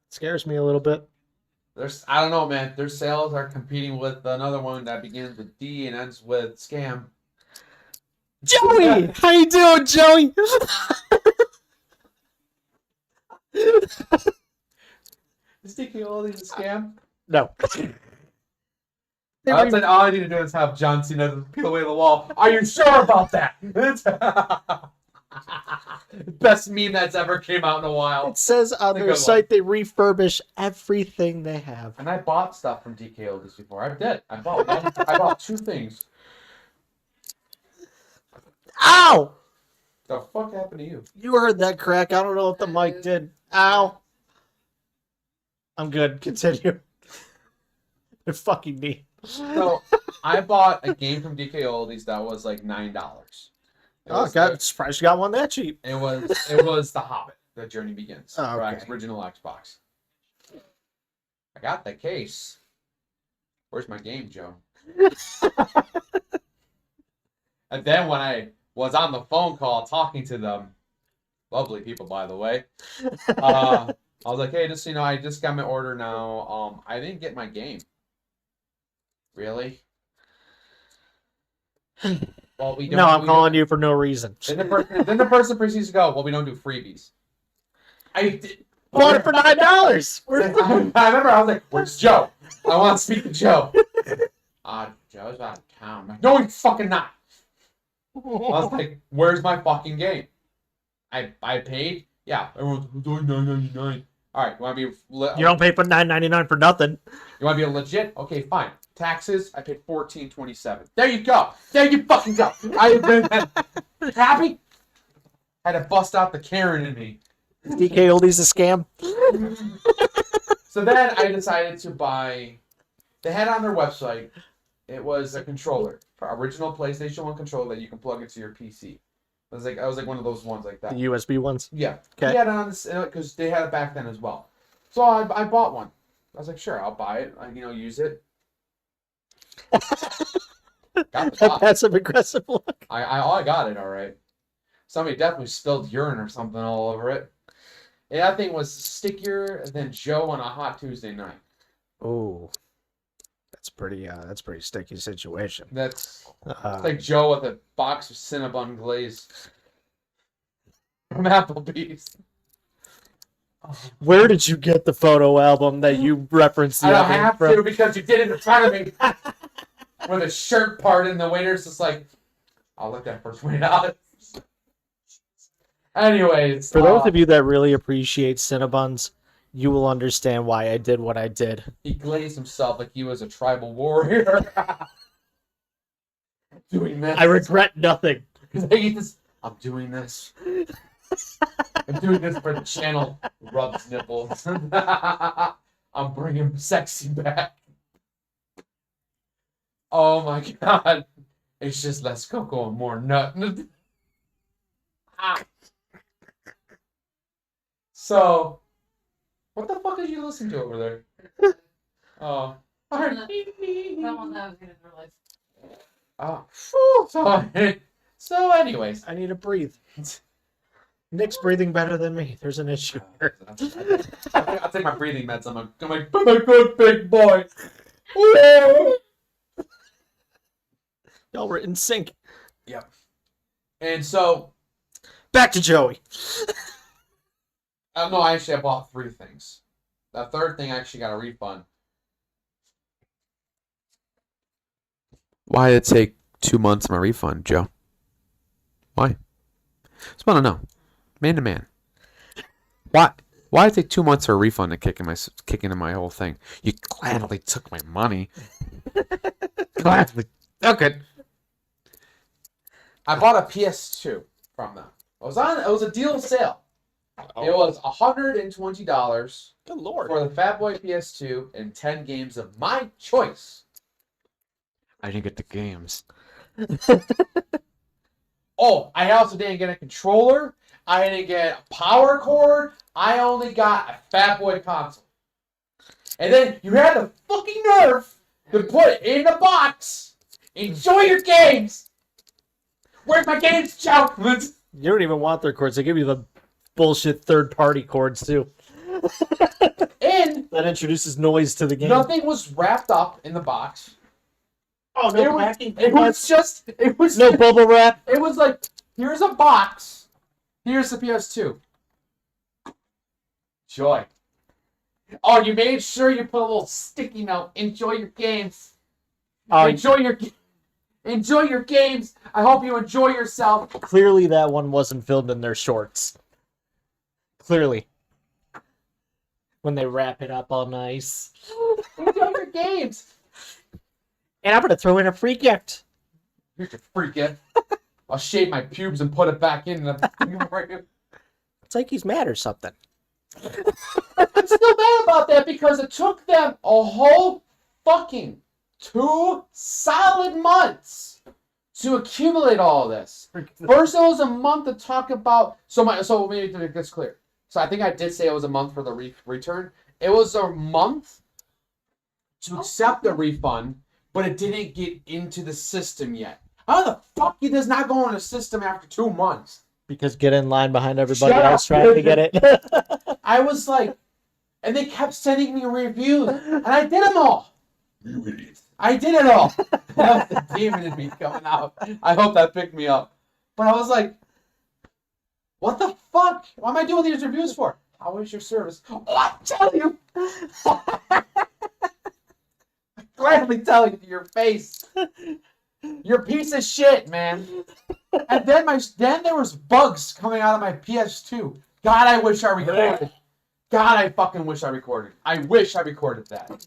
Scares me a little bit. I don't know, man. Their sales are competing with another one that begins with D and ends with scam. Joey, how you doing, Joey? Is DK Oldie a scam? No. All I need to do is have John Cena peel away the wall. Are you sure about that? Best meme that's ever came out in a while. It says on their site they refurbish everything they have. And I bought stuff from DK Oldies before. I did. I bought 2 things. Ow! The fuck happened to you? You heard that crack. I don't know if the mic did. Ow. I'm good. Continue. They're fucking me. So, I bought a game from DK Oldies that was like $9. Oh, God. Surprised you got one that cheap. It was The Hobbit, The Journey Begins. Oh, okay. Original Xbox. I got the case. Where's my game, Joe? And then when I was on the phone call talking to them, lovely people, by the way, I was like, hey, just so you know, I just got my order now. I didn't get my game. Really? Well, we don't. No, I'm calling you for no reason. Then the person proceeds to go, well, we don't do freebies. I did. Bought it for $9. I remember I was like, where's Joe? I want to speak to Joe. Joe's out of town. I'm like, no, he's fucking not. I was like, where's my fucking game? I paid? Yeah. Everyone's like, $9.99. All right, you want to be... You don't pay for $9.99 for nothing. You want to be legit? Okay, fine. Taxes, I paid $14.27. There you go. There you fucking go. Happy? Had to bust out the Karen in me. DK Oldies a scam? So then I decided to buy... They had on their website, it was a controller. Original PlayStation 1 controller that you can plug into your PC. I was like one of those ones like that. The USB ones? Yeah. Okay. He had it on this because they had it back then as well. So I bought one. I was like, sure, I'll buy it. Use it. Got the box. Passive aggressive look. I got it all right. Somebody definitely spilled urine or something all over it. And that thing was stickier than Joe on a hot Tuesday night. Oh, that's pretty sticky situation. It's like Joe with a box of Cinnabon glaze from Applebee's. Where did you get the photo album that you referenced? I don't have to because you did it in front of me. With a shirt part and the waiter's just like, I'll let that for $20. Anyways. For those of you that really appreciate Cinnabons, you will understand why I did what I did. He glazed himself like he was a tribal warrior. Doing this. I regret nothing. I'm doing this. I'm doing this for the channel. Rubs nipples. I'm bringing sexy back. Oh my god. It's just less cocoa and more nut. So, what the fuck did you listen to over there? Oh. Someone that was in their life. Oh. So anyways. I need to breathe. Nick's breathing better than me. There's an issue here. I'll take my breathing meds. I'm a good big boy. Y'all were in sync. Yep. And so, back to Joey. No, I bought 3 things. The third thing I actually got a refund. Why did it take 2 months of my refund, Joe. Why? Just want to know, man to man. Why? Why did it take 2 months for a refund to kick in my whole thing? You gladly took my money. Gladly. Okay. I bought a PS2 from them. It was a deal sale. It was $120 Good lord. for the Fat Boy PS2 and 10 games of my choice. I didn't get the games. Oh, I also didn't get a controller. I didn't get a power cord. I only got a Fat Boy console. And then you had the fucking nerve to put it in the box. Enjoy your games. Where's my games, Joe? You don't even want their cords. They give you the bullshit third-party cords, too. And That introduces noise to the game. nothing was wrapped up in the box. Oh, no packing. It was No bubble wrap. It was like, here's a box. Here's the PS2. Joy. Oh, you made sure you put a little sticky note. Enjoy your games. Oh, Enjoy your games. I hope you enjoy yourself. clearly that one wasn't filmed in their shorts. Clearly. When they wrap it up all nice. Enjoy your games. And I'm going to throw in a free gift. Here's your free gift. I'll shave my pubes and put it back in. It's like he's mad or something. I'm still mad about that because it took them a whole fucking 2 solid months to accumulate all of this. First, it was a month to talk about. So maybe it gets clear. So I think I did say it was a month for the return. It was a month to accept the refund, but it didn't get into the system yet. How the fuck it does not go in the system after 2 months? Because get in line behind everybody Shut else up. trying to get it. I was like, and they kept sending me reviews, and I did them all. You idiot. I did it all. That was the demon in me coming out. I hope that picked me up. But I was like, what the fuck? What am I doing these reviews for? How is your service? Oh, I tell you. I gladly tell you to your face. You're a piece of shit, man. And then there was bugs coming out of my PS2. God, I wish I recorded. God, I fucking wish I recorded. I wish I recorded that.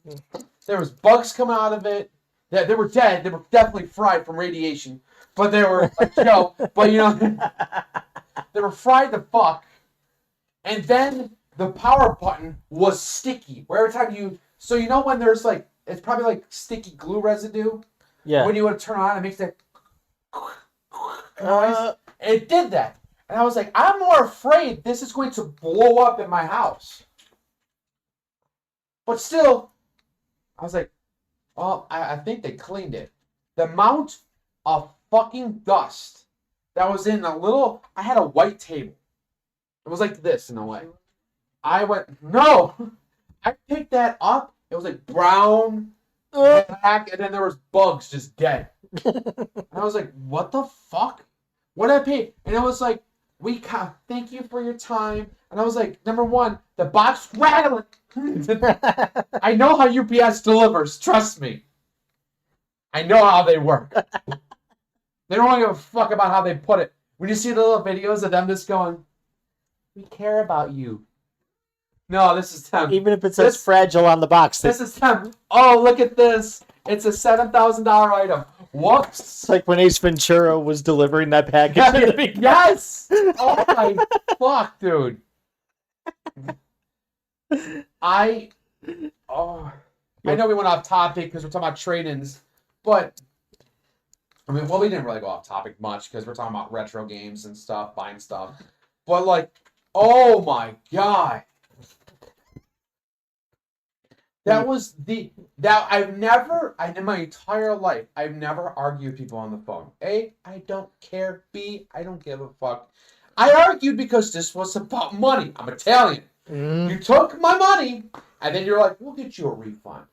There was bugs coming out of it. They were dead. They were definitely fried from radiation. But they were like, but they were fried to fuck. And then the power button was sticky. Where every time so when there's like, it's probably like sticky glue residue. Yeah. When you want to turn on, it makes that noise. It did that. And I was like, I'm more afraid this is going to blow up in my house. But still, I was like, well, I think they cleaned it. The amount of fucking dust that was in I had a white table. It was like this in a way. I went, no. I picked that up. It was like brown, black, and then there was bugs just dead. And I was like, what the fuck? What did I pay? And it was like, thank you for your time. And I was like, number one, the box rattling. I know how UPS delivers. Trust me. I know how they work. They don't give a fuck about how they put it. When you see the little videos of them just going, we care about you. No, this is them. Even if it says fragile on the box. This is them. Oh, look at this. It's a $7,000 item. Whoops. It's like when Ace Ventura was delivering that package. Yes. Oh my fuck, dude. I know we went off topic because we're talking about trade-ins, but we didn't really go off topic much because we're talking about retro games and stuff, buying stuff. But like, oh my god. In my entire life, I've never argued with people on the phone. A, I don't care. B, I don't give a fuck. I argued because this was about money. I'm Italian. You took my money, and then you're like, we'll get you a refund.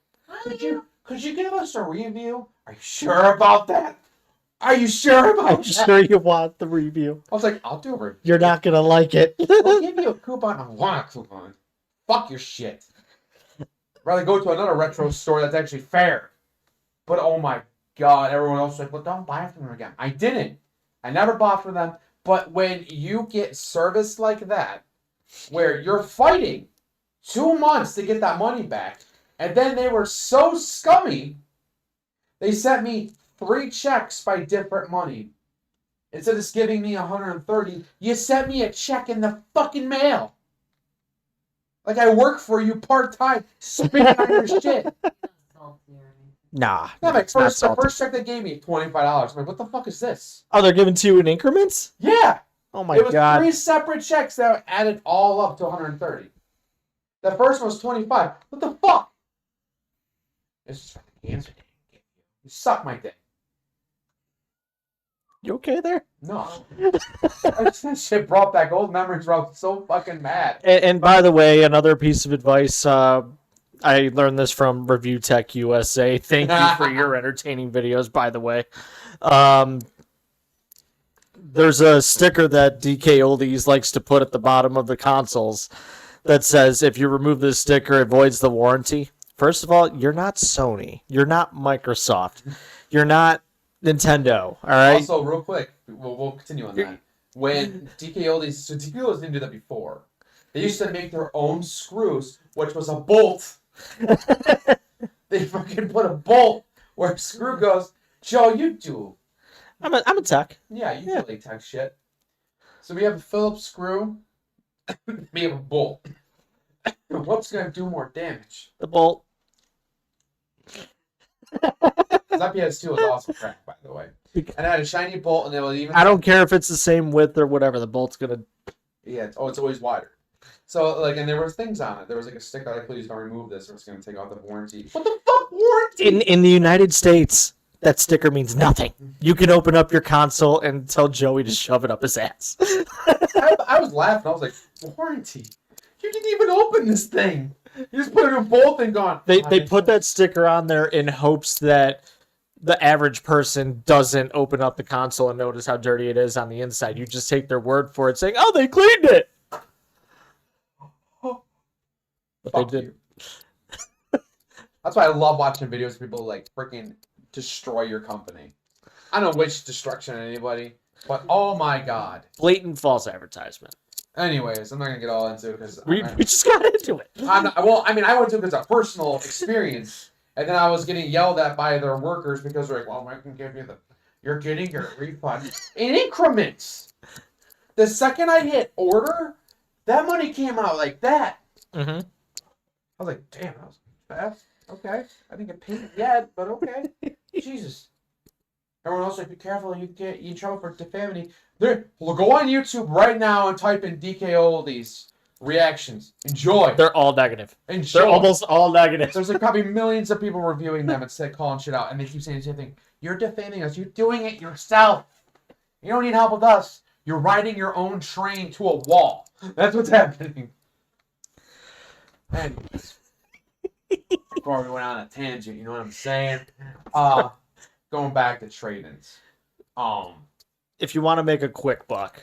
Could you give us a review? Are you sure about that? Are you sure about I'm that? sure you want the review. I was like, I'll do a review. You're not going to like it. I'll give you a coupon. I want a coupon. Fuck your shit. Rather go to another retro store that's actually fair. But oh my god, everyone else was like, well, don't buy from them again. I didn't. I never bought from them. But when you get service like that, where you're fighting 2 months to get that money back, and then they were so scummy, they sent me 3 checks by different money. Instead of just giving me 130, you sent me a check in the fucking mail. Like I work for you part-time, spitting on your shit. Nah. Yeah, it's not the salty. first check they gave me, $25. I'm like, what the fuck is this? Oh, they're giving to you in increments? Yeah. Oh my It was god. 3 separate checks that added all up to 130. The first one was 25. What the fuck? It's just fucking cancer. You suck my dick. You okay there? No. That shit brought back old memories where I was so fucking mad. And by the way, another piece of advice, I learned this from Review Tech USA. Thank you for your entertaining videos, by the way. There's a sticker that DK Oldies likes to put at the bottom of the consoles that says, if you remove this sticker, it voids the warranty. First of all, you're not Sony. You're not Microsoft. You're not Nintendo. All right? Also, real quick, we'll continue on that. When DK Oldies didn't do that before. They used to make their own screws, which was a bolt. They fucking put a bolt where a screw goes. Joe, you do. I'm a tech. Yeah, you do latex shit. So we have a Phillips screw. We have a bolt. What's gonna do more damage? The bolt. That PS2 was awesome crack, by the way. And it had a shiny bolt, and it was even. I don't care if it's the same width or whatever. The bolt's gonna. Yeah. It's always wider. So and there was things on it. There was like a sticker like, please don't remove this, or it's gonna take off the warranty. What the fuck warranty? In the United States, that sticker means nothing. You can open up your console and tell Joey to shove it up his ass. I was laughing. I was like, warranty? You didn't even open this thing. You just put it in a bolt and gone. They put that sticker on there in hopes that the average person doesn't open up the console and notice how dirty it is on the inside. You just take their word for it, saying, "Oh, they cleaned it." But Fuck they did. you. That's why I love watching videos of people like freaking destroy your company. I don't wish destruction on anybody, but oh my god. Blatant false advertisement. Anyways, I'm not gonna get all into it because We just got into it. I went to it because of personal experience, and then I was getting yelled at by their workers because they're like, "Well, I can give you you're getting your refund in increments." The second I hit order, that money came out like that. Mm-hmm. I was like, "Damn, that was fast." Okay, I didn't get paid yet, but okay. Jesus. Everyone else like, be careful, you get in trouble for defaming. Well, go on YouTube right now and type in DK Oldies reactions. Enjoy. They're all negative. Enjoy. They're almost all negative. There's like probably millions of people reviewing them and calling shit out, and they keep saying the same thing. You're defaming us. You're doing it yourself. You don't need help with us. You're riding your own train to a wall. That's what's happening. Anyways. Before we went on a tangent, you know what I'm saying? Going back to trade-ins. If you want to make a quick buck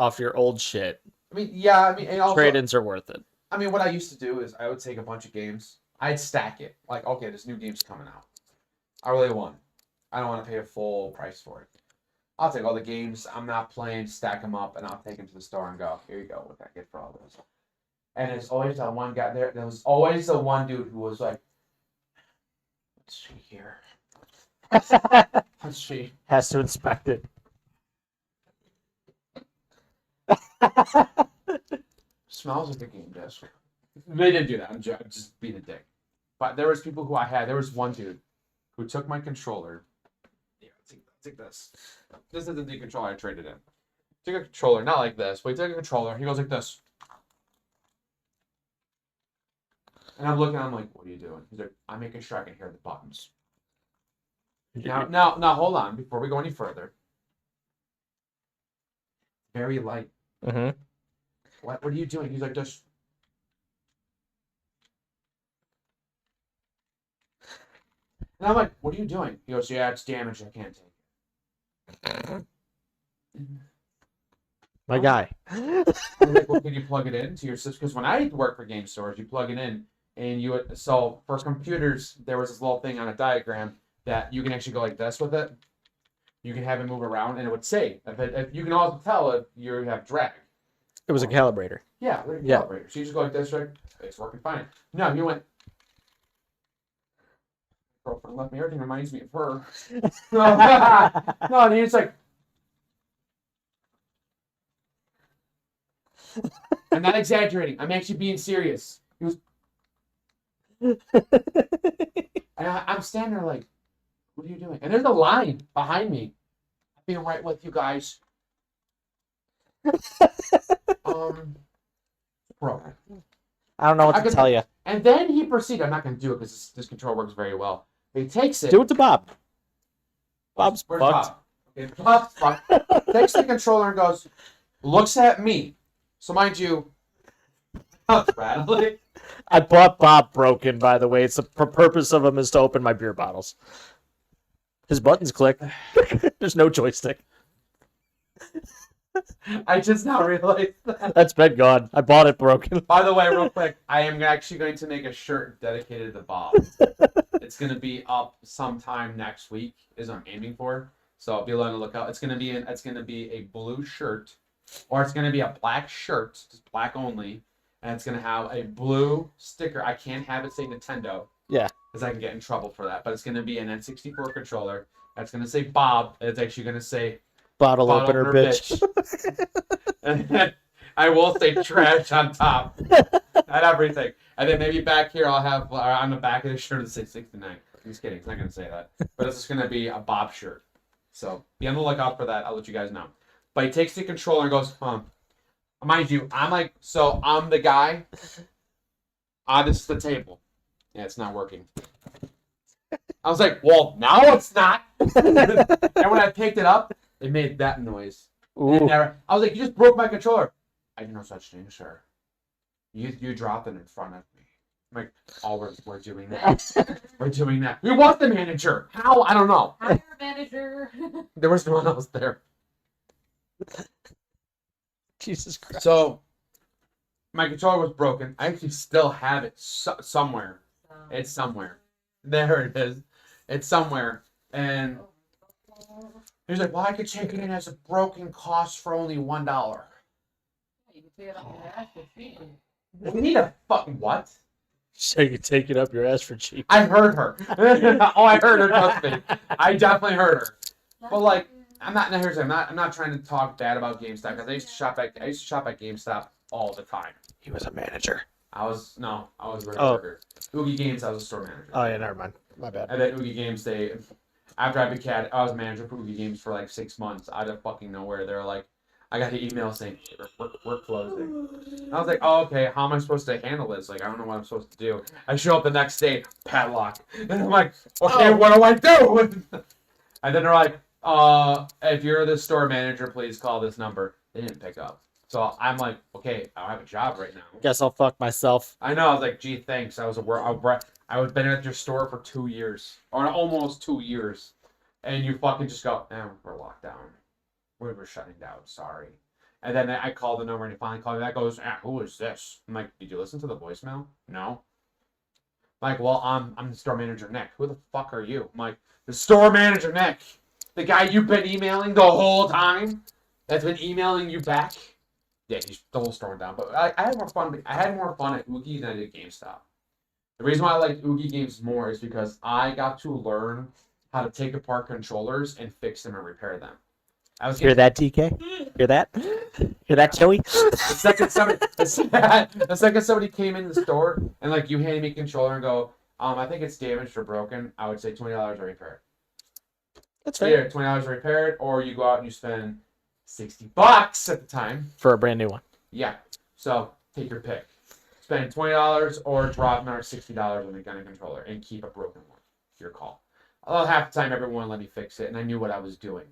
off your old shit, and also, trade-ins are worth it. I mean, what I used to do is I would take a bunch of games, I'd stack it. Like, okay, this new game's coming out. I really want it. I don't want to pay a full price for it. I'll take all the games I'm not playing, stack them up, and I'll take them to the store and go, here you go, what can I get for all those? And there's always that one guy there. There was always the one dude who was like, let's see here. Let's see. Has to inspect it. Smells like a game disc. They didn't do that. I'm just being a dick. But there was people who I had. There was one dude who took my controller. Yeah, take this. This isn't the controller I traded in. Took a controller, not like this, but he took a controller. He goes like this. And I'm looking, I'm like, what are you doing? He's like, I'm making sure I can hear the buttons. Now, hold on. Before we go any further. Very light. Mm-hmm. What are you doing? He's like, just. And I'm like, what are you doing? He goes, yeah, it's damaged. I can't take it. My guy. I'm like, well, can you plug it into your system? Because when I work for game stores, you plug it in, and so for computers, there was this little thing on a diagram that you can actually go like this with it. You can have it move around, and it would say. If you can also tell if you have drag. It was a calibrator. Yeah, like a Yeah. calibrator. So you just go like this, right? It's working fine. No, you went. Girlfriend left me. Everything reminds me of her. No, and he's like, I'm not exaggerating. I'm actually being serious. He was, and I'm standing there like, what are you doing? And there's a line behind me. I'm being right with you guys. Bro. I don't know what to tell you. And then he proceeded. I'm not going to do it because this control works very well. He takes it. Do it to Bob. Bob's Where's fucked. Bob? Okay, Bob's fucked. Takes the controller and goes, looks at me. So mind you, rattling. I bought Bob broken, by the way. It's the purpose of him is to open my beer bottles. His buttons click. There's no joystick. I just now realized that. That's been gone. I bought it broken. By the way, real quick, I am actually going to make a shirt dedicated to Bob. It's going to be up sometime next week, is what I'm aiming for. So be on the lookout. It's going to be a blue shirt, or it's going to be a black shirt, just black only, and it's going to have a blue sticker. I can't have it say Nintendo. Yeah. Because I can get in trouble for that. But it's going to be an N64 controller. That's going to say Bob. And it's actually going to say Bottle opener, bitch. And then I will say trash on top. And everything. And then maybe back here I'll have on the back of the shirt it'll say 69. I'm just kidding. It's not going to say that. But it's just going to be a Bob shirt. So be on the lookout for that. I'll let you guys know. But he takes the controller and goes, Mind you, I'm the guy. This is the table. Yeah, it's not working. I was like, well, now it's not. And when I picked it up, it made that noise. I was like, you just broke my controller. I do no such thing, sir. You dropped it in front of me. I'm like, oh, we're doing that. We're doing that. Who was the manager? How? I don't know. Hire a manager. There was no one else there. Jesus Christ. So, my controller was broken. I actually still have it somewhere. It's somewhere. There it is. It's somewhere. And he's like, well, I could take it in as a broken cost for only $1. You can see it on your ass for cheap. We need a fucking what? So you take it up your ass for cheap. I heard her. Oh, I heard her. Trust me. I definitely heard her. But like, I'm not trying to talk bad about GameStop because I used to shop at GameStop all the time. He was a manager. I was a worker. Oogie Games, I was a store manager. Oh yeah, never mind. My bad. And then Oogie Games, after I became, I was manager for Oogie Games for like 6 months out of fucking nowhere. They were like, I got the email saying we're closing. And I was like, oh okay, how am I supposed to handle this? Like I don't know what I'm supposed to do. I show up the next day, padlock, and I'm like, okay, what do I do? And then they're like, if you're the store manager, please call this number. They didn't pick up. So I'm like, okay, I don't have a job right now. Guess I'll fuck myself. I know. I was like, gee, thanks. I was been at your store for 2 years, or almost 2 years, and you fucking just go, we're locked down. We're shutting down. Sorry. And then I called the number, and he finally called me back. Goes, who is this? I'm like, did you listen to the voicemail? No. I'm like, well, I'm the store manager, Nick. Who the fuck are you? I'm like, the store manager, Nick. The guy you've been emailing the whole time. That's been emailing you back. Yeah, he's the whole store down. But I had more fun. I had more fun at Oogie than I did at GameStop. The reason why I like Oogie Games more is because I got to learn how to take apart controllers and fix them and repair them. Hear that, DK? Hear that? Hear that, Joey? The second somebody came in the store and like you handed me a controller and go, I think it's damaged or broken, I would say $20 to repair it. That's fair. Either $20 to repair it, or you go out and you spend $60 at the time For a brand new one. Yeah. So take your pick. Spend $20 or drop another $60 on a gun and controller and keep a broken one. Your call. Although half the time everyone let me fix it and I knew what I was doing.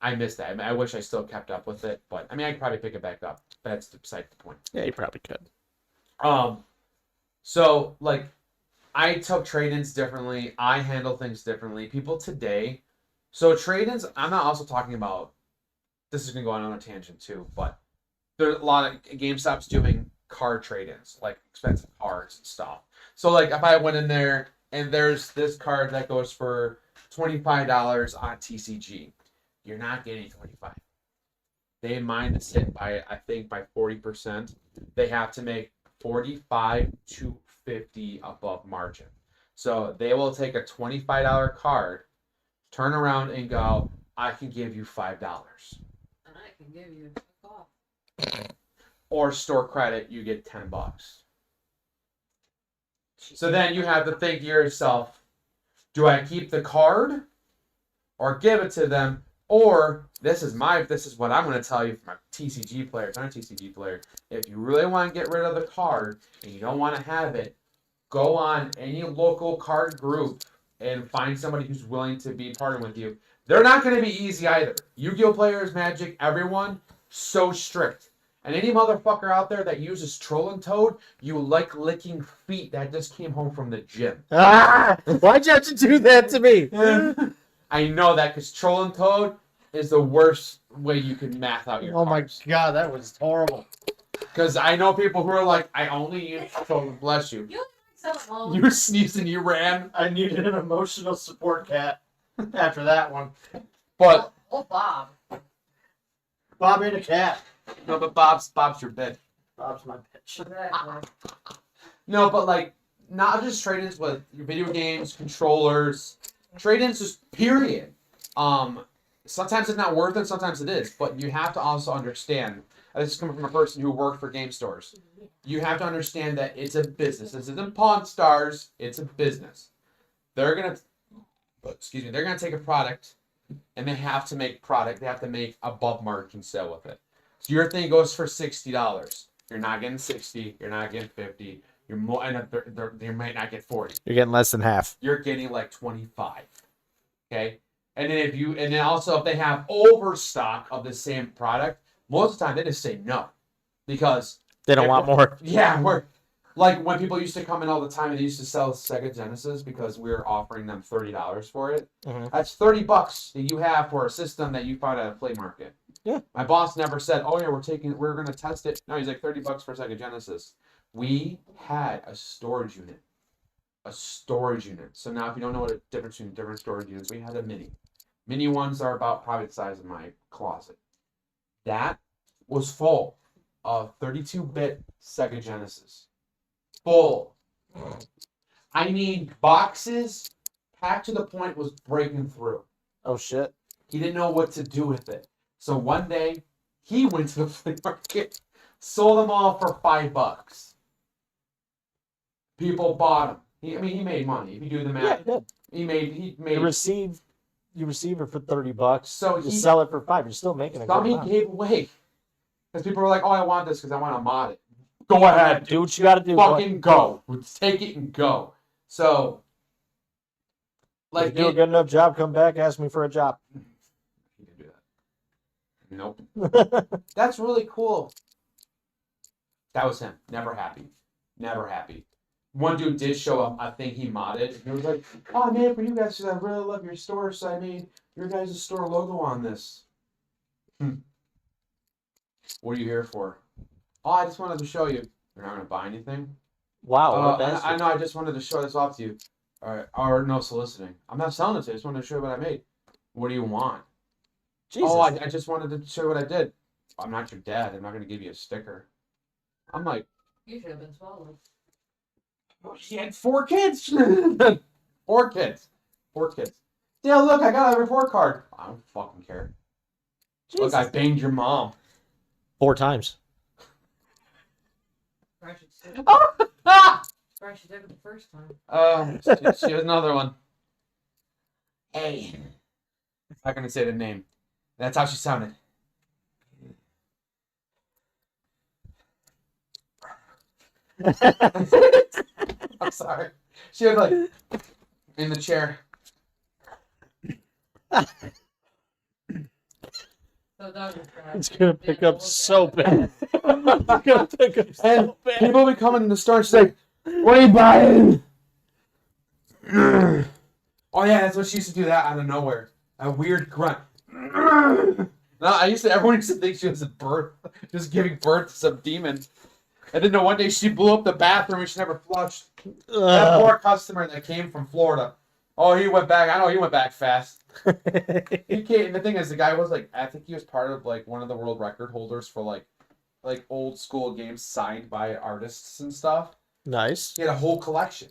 I missed that. I mean, I wish I still kept up with it, but I mean I could probably pick it back up. But that's beside the point. Yeah, you probably could. So like I took trade-ins differently. I handle things differently. People today. So trade-ins, I'm not also talking about, this is gonna go on a tangent too, but there's a lot of GameStop's doing car trade-ins, like expensive cars and stuff. So like if I went in there and there's this card that goes for $25 on TCG. You're not getting 25. They mind is hit by, I think, by 40%. They have to make 45 to 50 above margin. So they will take a $25 card, turn around and go, I can give you $5. And I can give you a call. Or store credit, you get $10. So then you have to think to yourself, do I keep the card or give it to them? Or this is what I'm going to tell you from a TCG player, not a TCG player. If you really want to get rid of the card and you don't want to have it, go on any local card group and find somebody who's willing to be partnered with you. They're not going to be easy either. Yu-Gi-Oh players, Magic, everyone, so strict. And any motherfucker out there that uses Troll and Toad, you like licking feet that just came home from the gym. Why'd you have to do that to me? I know that because Troll and Toad is the worst way you can math out your Oh my cards. god, that was horrible. Because I know people who are like, I only use Troll, bless you. You something You sneezed and you ran. I needed an emotional support cat after that one. But, Oh, Bob. Bob ain't a cat. no, but Bob's your bitch. Bob's my bitch. Exactly. No, but like, not just trade-ins with your video games, controllers, trade-ins just period. Sometimes it's not worth it, sometimes it is, but you have to also understand, and this is coming from a person who worked for game stores, you have to understand that it's a business. This isn't Pawn Stars, it's a business. They're gonna take a product and they have to make product, they have to make above margin sale with it. So your thing goes for $60. You're not getting 60, you're not getting 50, you're more, and you might not get 40. You're getting less than half. You're getting like 25. Okay? And then also if they have overstock of the same product, most of the time they just say no. Because They don't want more. yeah, we're like when people used to come in all the time and they used to sell Sega Genesis because we were offering them $30 for it. Mhm. That's $30 that you have for a system that you found at a flea market. Yeah. My boss never said, "Oh yeah, we're gonna test it." No, he's like $30 for a Sega Genesis. We had a storage unit. So now if you don't know what a difference between different storage units, we had a mini. Mini ones are about probably the size of my closet. That was full of 32-bit Sega Genesis. Full. I mean, boxes packed to the point was breaking through. Oh shit. He didn't know what to do with it. So one day, he went to the flea market, sold them all for $5. People bought them. He made money. If you do the math, Yeah. he made. You receive it for $30. So you he- sell it for $5. You're still making a good Some he amount. gave away. Because people were like, "Oh, I want this because I want to mod it." Go ahead, Do what you gotta do. boy. fucking go. Take it and go. So, If like, you do a good enough job, come back, ask me for a job. He didn't do that. Nope. That's really cool. That was him. Never happy. Never happy. One dude did show up. I think he modded. And he was like, "Oh, I made it for you guys because I really love your store, so I made your guys' store logo on this." What are you here for? "Oh, I just wanted to show you." "You're not going to buy anything?" Wow. what a I bastard. know. I just wanted to show this off to you. All right. Or no soliciting. I'm not selling it to you. I just wanted to show you what I made. What do you want? Jesus. "Oh, I just wanted to show you what I did." "I'm not your dad. I'm not going to give you a sticker." I'm like, You should have been swallowed. he had 4 kids. 4 kids. 4 kids. "Yeah, look, I got a report card." "I don't fucking care. Jesus. Look, I banged your mom." 4 times. Probably should stick- Ah! probably should did it the first time. She has another one. Hey. I'm not going to say the name. That's how she sounded. I'm sorry. She was like in the chair. So Doug was trying It's to gonna get pick a up look so at it. bad. It's gonna pick up so And bad. people be coming in the store and she's like, "What are you buying?" Oh yeah, that's what she used to do that out of nowhere. A weird grunt. No, everyone used to think she was at birth, just giving birth to some demon. And then one day she blew up the bathroom and she never flushed. That Ugh. poor customer that came from Florida. Oh, he went back. I know he went back fast. He came. The thing is, the guy was like, I think he was part of like one of the world record holders for like old school games signed by artists and stuff. Nice. He had a whole collection,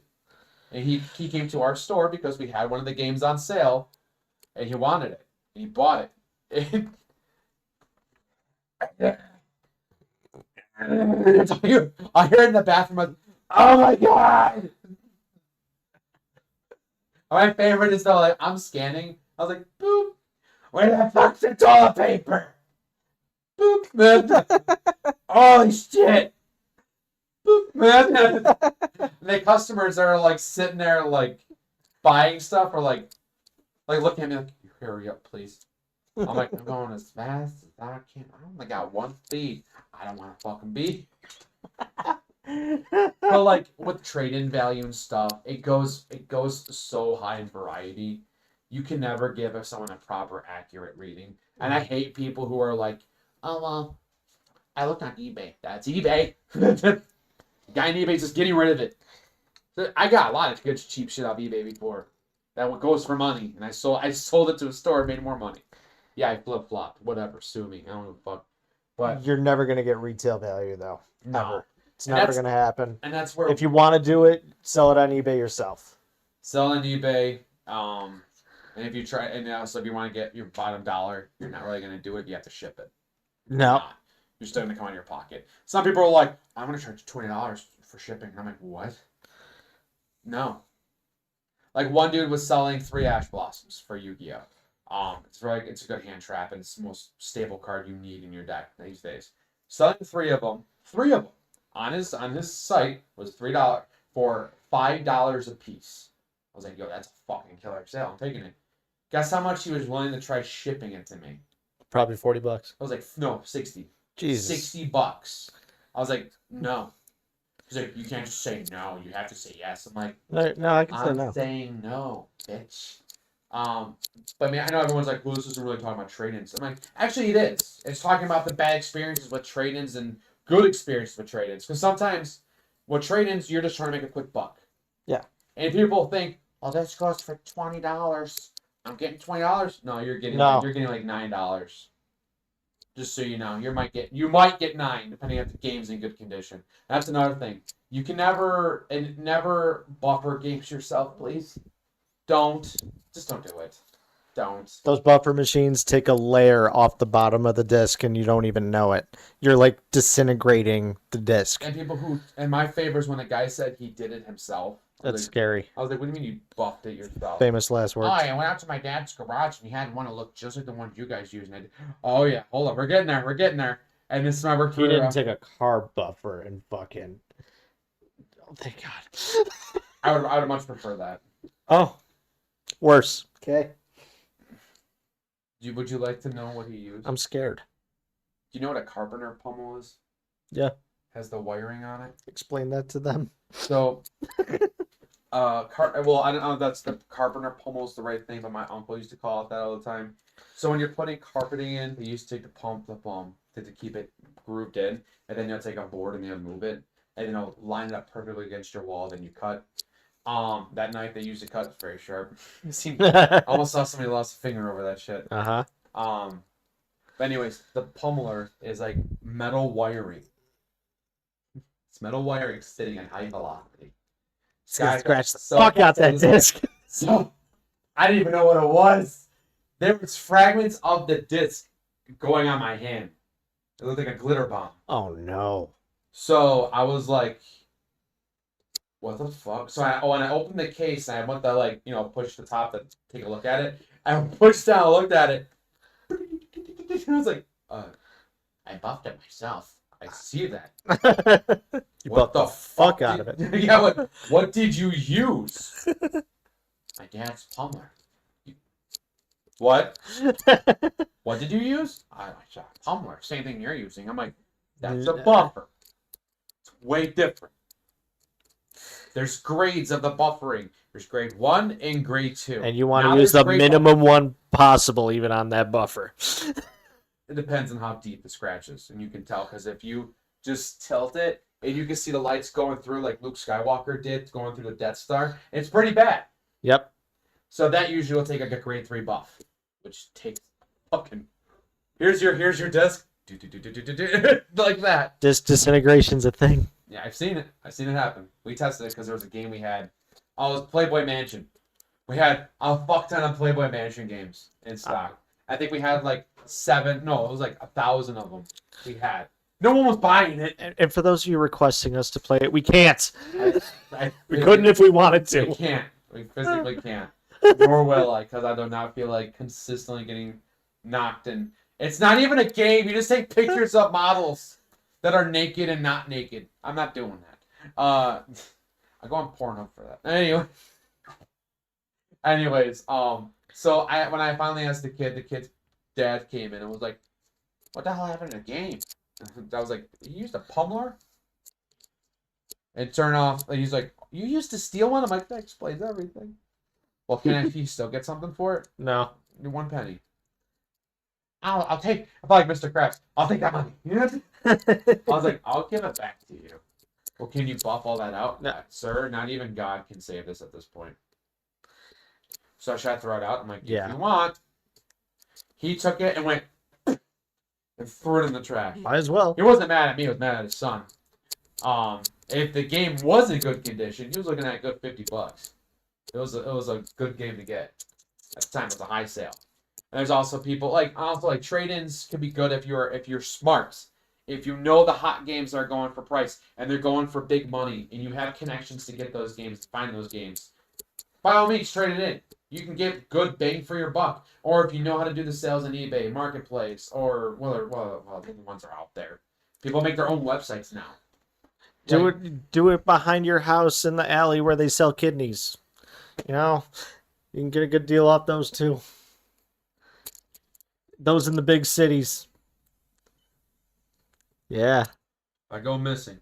and he came to our store because we had one of the games on sale, and he wanted it, and he bought it. I heard in the bathroom, oh my god! My favorite is though, like, I'm scanning. I was like, boop. Where the fuck's the toilet paper? Boop, man. Holy shit. Boop, man. The customers are like sitting there, like buying stuff or like looking at me like, hurry up, please. I'm like, I'm going as fast as I can. I only got one feed. I don't want to fucking be. But like with trade-in value and stuff, it goes so high in variety. You can never give someone a proper, accurate reading. And I hate people who are like, oh well, I looked on eBay. That's eBay. The guy on eBay just getting rid of it. I got a lot of good cheap shit off eBay before. That goes for money, and I sold it to a store, made more money. Yeah, I flip flopped. Whatever, sue me. I don't give a fuck. But You're never gonna get retail value though. no. Ever. It's And never that's- gonna happen. And that's where If you want to do it, sell it on eBay yourself. sell on eBay. And if you try, and also if you want to get your bottom dollar, you're not really gonna do it. You have to ship it. No. You're still gonna come out of your pocket. Some people are like, I'm gonna charge $20 for shipping. And I'm like, what? No. Like one dude was selling 3 Ash Blossoms for Yu-Gi-Oh. It's a good hand trap and it's the most stable card you need in your deck these days. Selling 3 of them on his site was $3 for $5 a piece. I was like, yo, that's a fucking killer sale. I'm taking it. Guess how much he was willing to try shipping it to me? Probably $40. I was like, no, 60. Jesus. $60. I was like, no. He's like, you can't just say no. You have to say yes. I'm like, No, I can say I'm no. saying no, bitch. But I mean, I know everyone's like, well, this isn't really talking about trade-ins. I'm like, actually, it is. It's talking about the bad experiences with trade-ins and good experiences with trade-ins. Because sometimes with trade-ins, you're just trying to make a quick buck. Yeah. And people think, oh, this goes for $20. I'm getting $20. No, you're getting No. like $9. Just so you know, you might get 9 depending if the game's in good condition. That's another thing. You can never buffer games yourself, please. Just don't do it. Don't. Those buffer machines take a layer off the bottom of the disc and you don't even know it. You're like disintegrating the disc. And my favorite is when the guy said he did it himself. That's scary. I was like, what do you mean you buffed it yourself? Famous last words. Oh, I went out to my dad's garage and he had one that looked just like the one you guys use. And I did, oh yeah, hold on, we're getting there. And this is my He recruiter. didn't take a car buffer and fucking. Oh, thank God. I would much prefer that. Oh, worse. Okay. Would you like to know what he used? I'm scared. Do you know what a carpenter pummel is? Yeah. Has the wiring on it. Explain that to them. So, well, I don't know if that's the carpenter pummel's the right thing, but my uncle used to call it that all the time. So when you're putting carpeting in, they used to take the pump to keep it grooved in, and then you'll take a board and you'll move it, and then you'll line it up perfectly against your wall, then you cut. That knife they used to cut was very sharp. I almost saw somebody lost a finger over that shit. Uh-huh. But anyways, the pummeler is like metal wiring. It's metal wiring sitting at high velocity. It's gonna Guys, scratch the so- fuck out that disc. So, I didn't even know what it was. There was fragments of the disc going on my hand. It looked like a glitter bomb. Oh no. So I was like, what the fuck? So when I opened the case, I went to push the top to take a look at it. I pushed down, looked at it. I was like, I buffed it myself. I see that. You What buffed the fuck out of it. Yeah, what did you use? My dad's pummeler. What? What did you use? I pummeler. Same thing you're using. I'm like, that's a buffer. It's way different. There's grades of the buffering. There's grade 1 and grade 2. And you want Now to use there's the grade minimum one possible even on that buffer. It depends on how deep the scratch is, and you can tell because if you just tilt it and you can see the lights going through like Luke Skywalker did going through the Death Star, it's pretty bad. Yep. So that usually will take like a grade 3 buff, which takes fucking. Here's your disc. Like that. Disc disintegration's a thing. Yeah, I've seen it. I've seen it happen. We tested it because there was a game we had. Oh, it was Playboy Mansion. We had a fuck ton of Playboy Mansion games in stock. I think we had like 7. No, it was like 1,000 of them. We had. No one was buying it. And for those of you requesting us to play it, we can't. We We couldn't if we wanted We to. can't. We physically can't. Nor will I, because I do not feel like consistently getting knocked. And it's not even a game. You just take pictures of models that are naked and not naked. I'm not doing that. I go on Pornhub for that. Anyways, so when I finally asked the kid's dad came in and was like, "What the hell happened to the game?" I was like, "You used a pummeler?" And turn off. And he's like, "You used to steal one?" I'm like, "That explains everything." Well, you still get something for it? No. 1 penny. I'll take. I felt like Mr. Krabs. I'll take that money. I was like, I'll give it back to you. Well, can you buff all that out? No. Sir, not even God can save this at this point. So should I throw it out? I'm like, Yeah. if you want. He took it and went and threw it in the trash. Might as well. He wasn't mad at me. He was mad at his son. If the game was in good condition, he was looking at a good $50. It was a good game to get. At the time, it was a high sale. And there's also people like trade-ins can be good if you're smart. If you know the hot games are going for price and they're going for big money and you have connections to get those games, find those games, by all means trade it in. You can get good bang for your buck. Or if you know how to do the sales on eBay, Marketplace, or well, the ones are out there. People make their own websites now. Do it behind your house in the alley where they sell kidneys. You know, you can get a good deal off those too. Those in the big cities. Yeah, I go missing.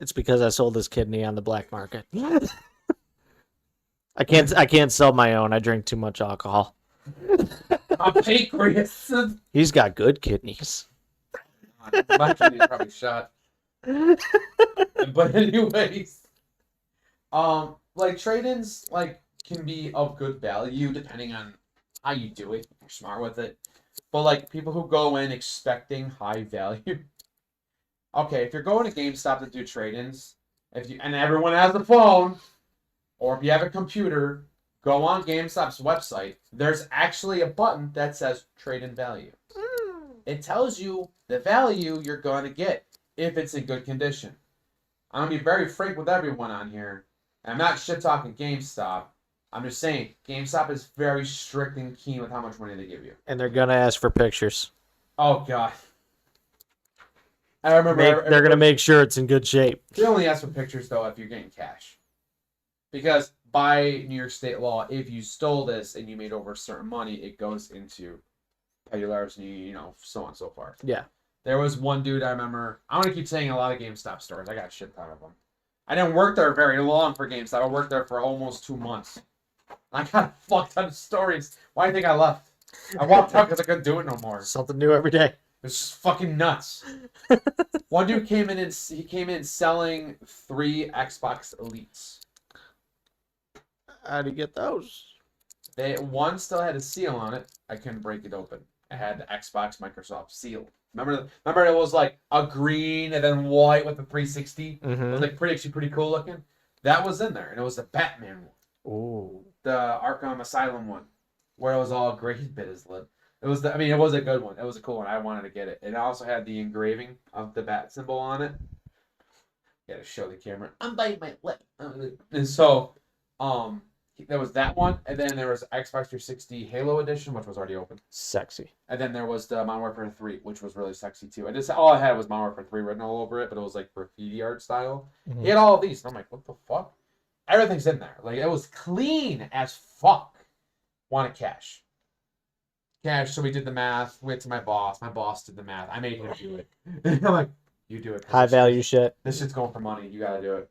it's because I sold this kidney on the black market. I can't sell my own. I drink too much alcohol. A pancreas. He's got good kidneys. My kidney's probably shot. But anyways, like trade-ins can be of good value depending on how you do it. If you're smart with it. But like people who go in expecting high value. Okay, if you're going to GameStop to do trade-ins, and everyone has a phone, or if you have a computer, go on GameStop's website. There's actually a button that says trade-in value. It tells you the value you're going to get if it's in good condition. I'm going to be very frank with everyone on here. I'm not shit-talking GameStop. I'm just saying, GameStop is very strict and keen with how much money they give you. And they're gonna ask for pictures. Oh, God. I remember... They're gonna make sure it's in good shape. They only ask for pictures, though, if you're getting cash. Because by New York State law, if you stole this and you made over a certain money, it goes into petty larceny, so on and so forth. Yeah. There was one dude I remember. I'm going to keep saying a lot of GameStop stores. I got a shit ton of them. I didn't work there very long for GameStop. I worked there for almost 2 months. I got a fuck ton of stories. Why do you think I left? I walked out because I couldn't do it no more. Something new every day. It's just fucking nuts. One dude came in selling 3 Xbox Elites. How do you get those? One still had a seal on it. I couldn't break it open. It had the Xbox Microsoft seal. Remember it was like a green and then white with the 360. It was like pretty cool looking. That was in there, and it was the Batman one. Ooh. The Arkham Asylum one, where it was all gray. He bit his lip. It was it was a good one. It was a cool one. I wanted to get it. It also had the engraving of the bat symbol on it. You gotta show the camera. I'm biting my lip. And so, there was that one, and then there was Xbox 360 Halo Edition, which was already open. Sexy. And then there was the Modern Warfare 3, which was really sexy too. And all I had was Modern Warfare 3 written all over it, but it was like graffiti art style. He had all of these, and I'm like, what the fuck? Everything's in there. Like, it was clean as fuck. Wanted cash. So we did the math. Went to my boss. My boss did the math. I made him do it. I'm like, you do it. High value shit. This shit's going for money. You gotta do it.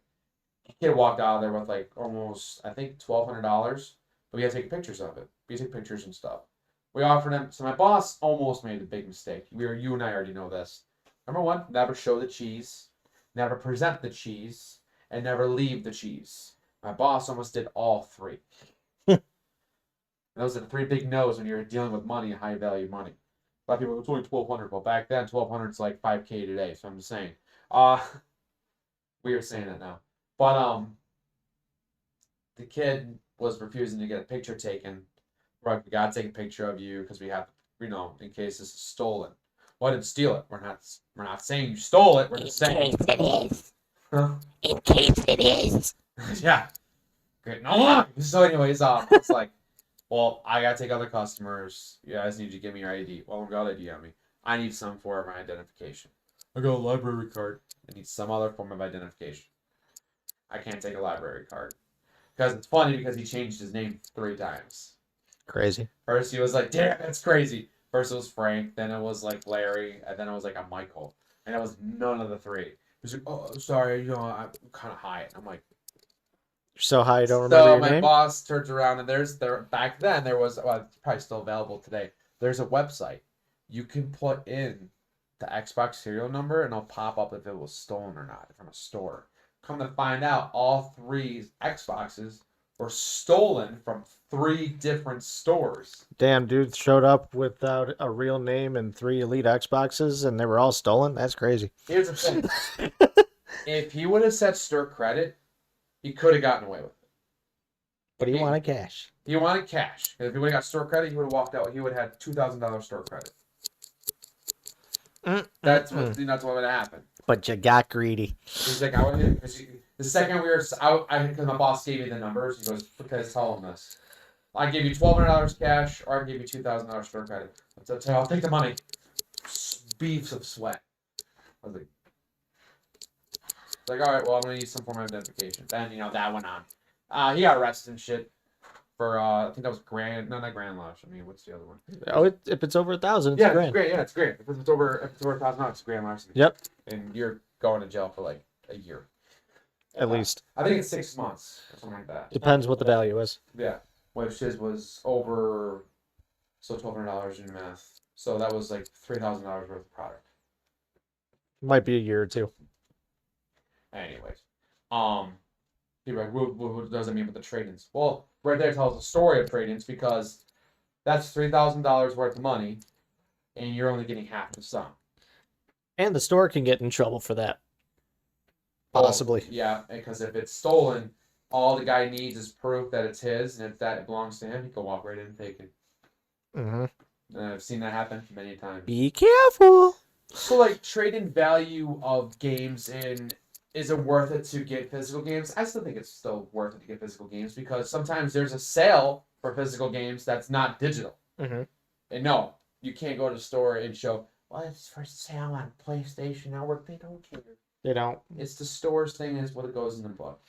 Kid walked out of there with like almost, I think, $1,200. But we had to take pictures of it. We had to take pictures and stuff. We offered him. So my boss almost made a big mistake. You and I already know this. Number one, never show the cheese. Never present the cheese. And never leave the cheese. My boss almost did all 3. those are the three big no's when you're dealing with money, high value money. A lot of people go, it's only 1,200. Well, back then, 1,200 is like 5K today. So I'm just saying. We are saying that now. But the kid was refusing to get a picture taken. Right, we gotta take a picture of you because we have, in case this is stolen. Well, I didn't steal it. We're not saying you stole it. We're just saying. In case it is. Huh? In case it is. Yeah. Great. No. So, anyways, it's like, well, I gotta take other customers. You guys need to give me your ID. Well, I got ID on me. I need some form of my identification. I got a library card. I need some other form of identification. I can't take a library card. Because it's funny because he changed his name 3 times. Crazy. First he was like, damn, that's crazy. First it was Frank, then it was like Larry, and then it was like a Michael. And it was none of the 3. He was like, oh, sorry, I'm kind of high. And I'm like, You're so high you don't remember so your my name? boss turns around and back then there was, well, it's probably still available today. There's a website. You can put in the Xbox serial number and it'll pop up if it was stolen or not from a store. Come to find out, all 3 Xboxes were stolen from 3 different stores. Damn, dude showed up without a real name and 3 Elite Xboxes, and they were all stolen? That's crazy. Here's the thing. If he would have said store credit, he could have gotten away with it. But he wanted cash. He wanted cash. If he would have got store credit, he would have walked out. He would have had $2,000 store credit. That's what would have happened. But you got greedy. He's like, the second we were out, because my boss gave me the numbers, he goes, because tell him this. I give you $1,200 cash, or I give you $2,000 store credit. I'll take the money. Beefs of sweat. I was like, all right, well, I'm gonna use some form of identification. Then that went on. He got arrested and shit for I think that was not grand larceny. I mean, what's the other one? Oh, if it's over 1,000, it's Yeah, grand. it's great. Yeah, it's great. If it's over $1,000, it's grand larceny. Yep. And you're going to jail for like a year. At least. I think it's 6 months or something like that. Depends what the value is. Yeah. Which his was over, so $1,200 in math. So that was like $3,000 worth of product. Might be a year or 2. Anyways, people are like, what does it mean with the trade-ins? Well, right there tells a story of trade-ins because that's $3,000 worth of money, and you're only getting half the sum. And the store can get in trouble for that. Possibly. Well, yeah, because if it's stolen, all the guy needs is proof that it's his, and if that belongs to him, he can walk right in and take it. Mm-hmm. And I've seen that happen many times. Be careful. So, like, trade-in value of games in, is it worth it to get physical games? I still think it's still worth it to get physical games because sometimes there's a sale for physical games that's not digital. Mm-hmm. And no, you can't go to the store and show, well, it's for sale on PlayStation Network. They don't care. They don't. It's the store's thing is what it goes in the book.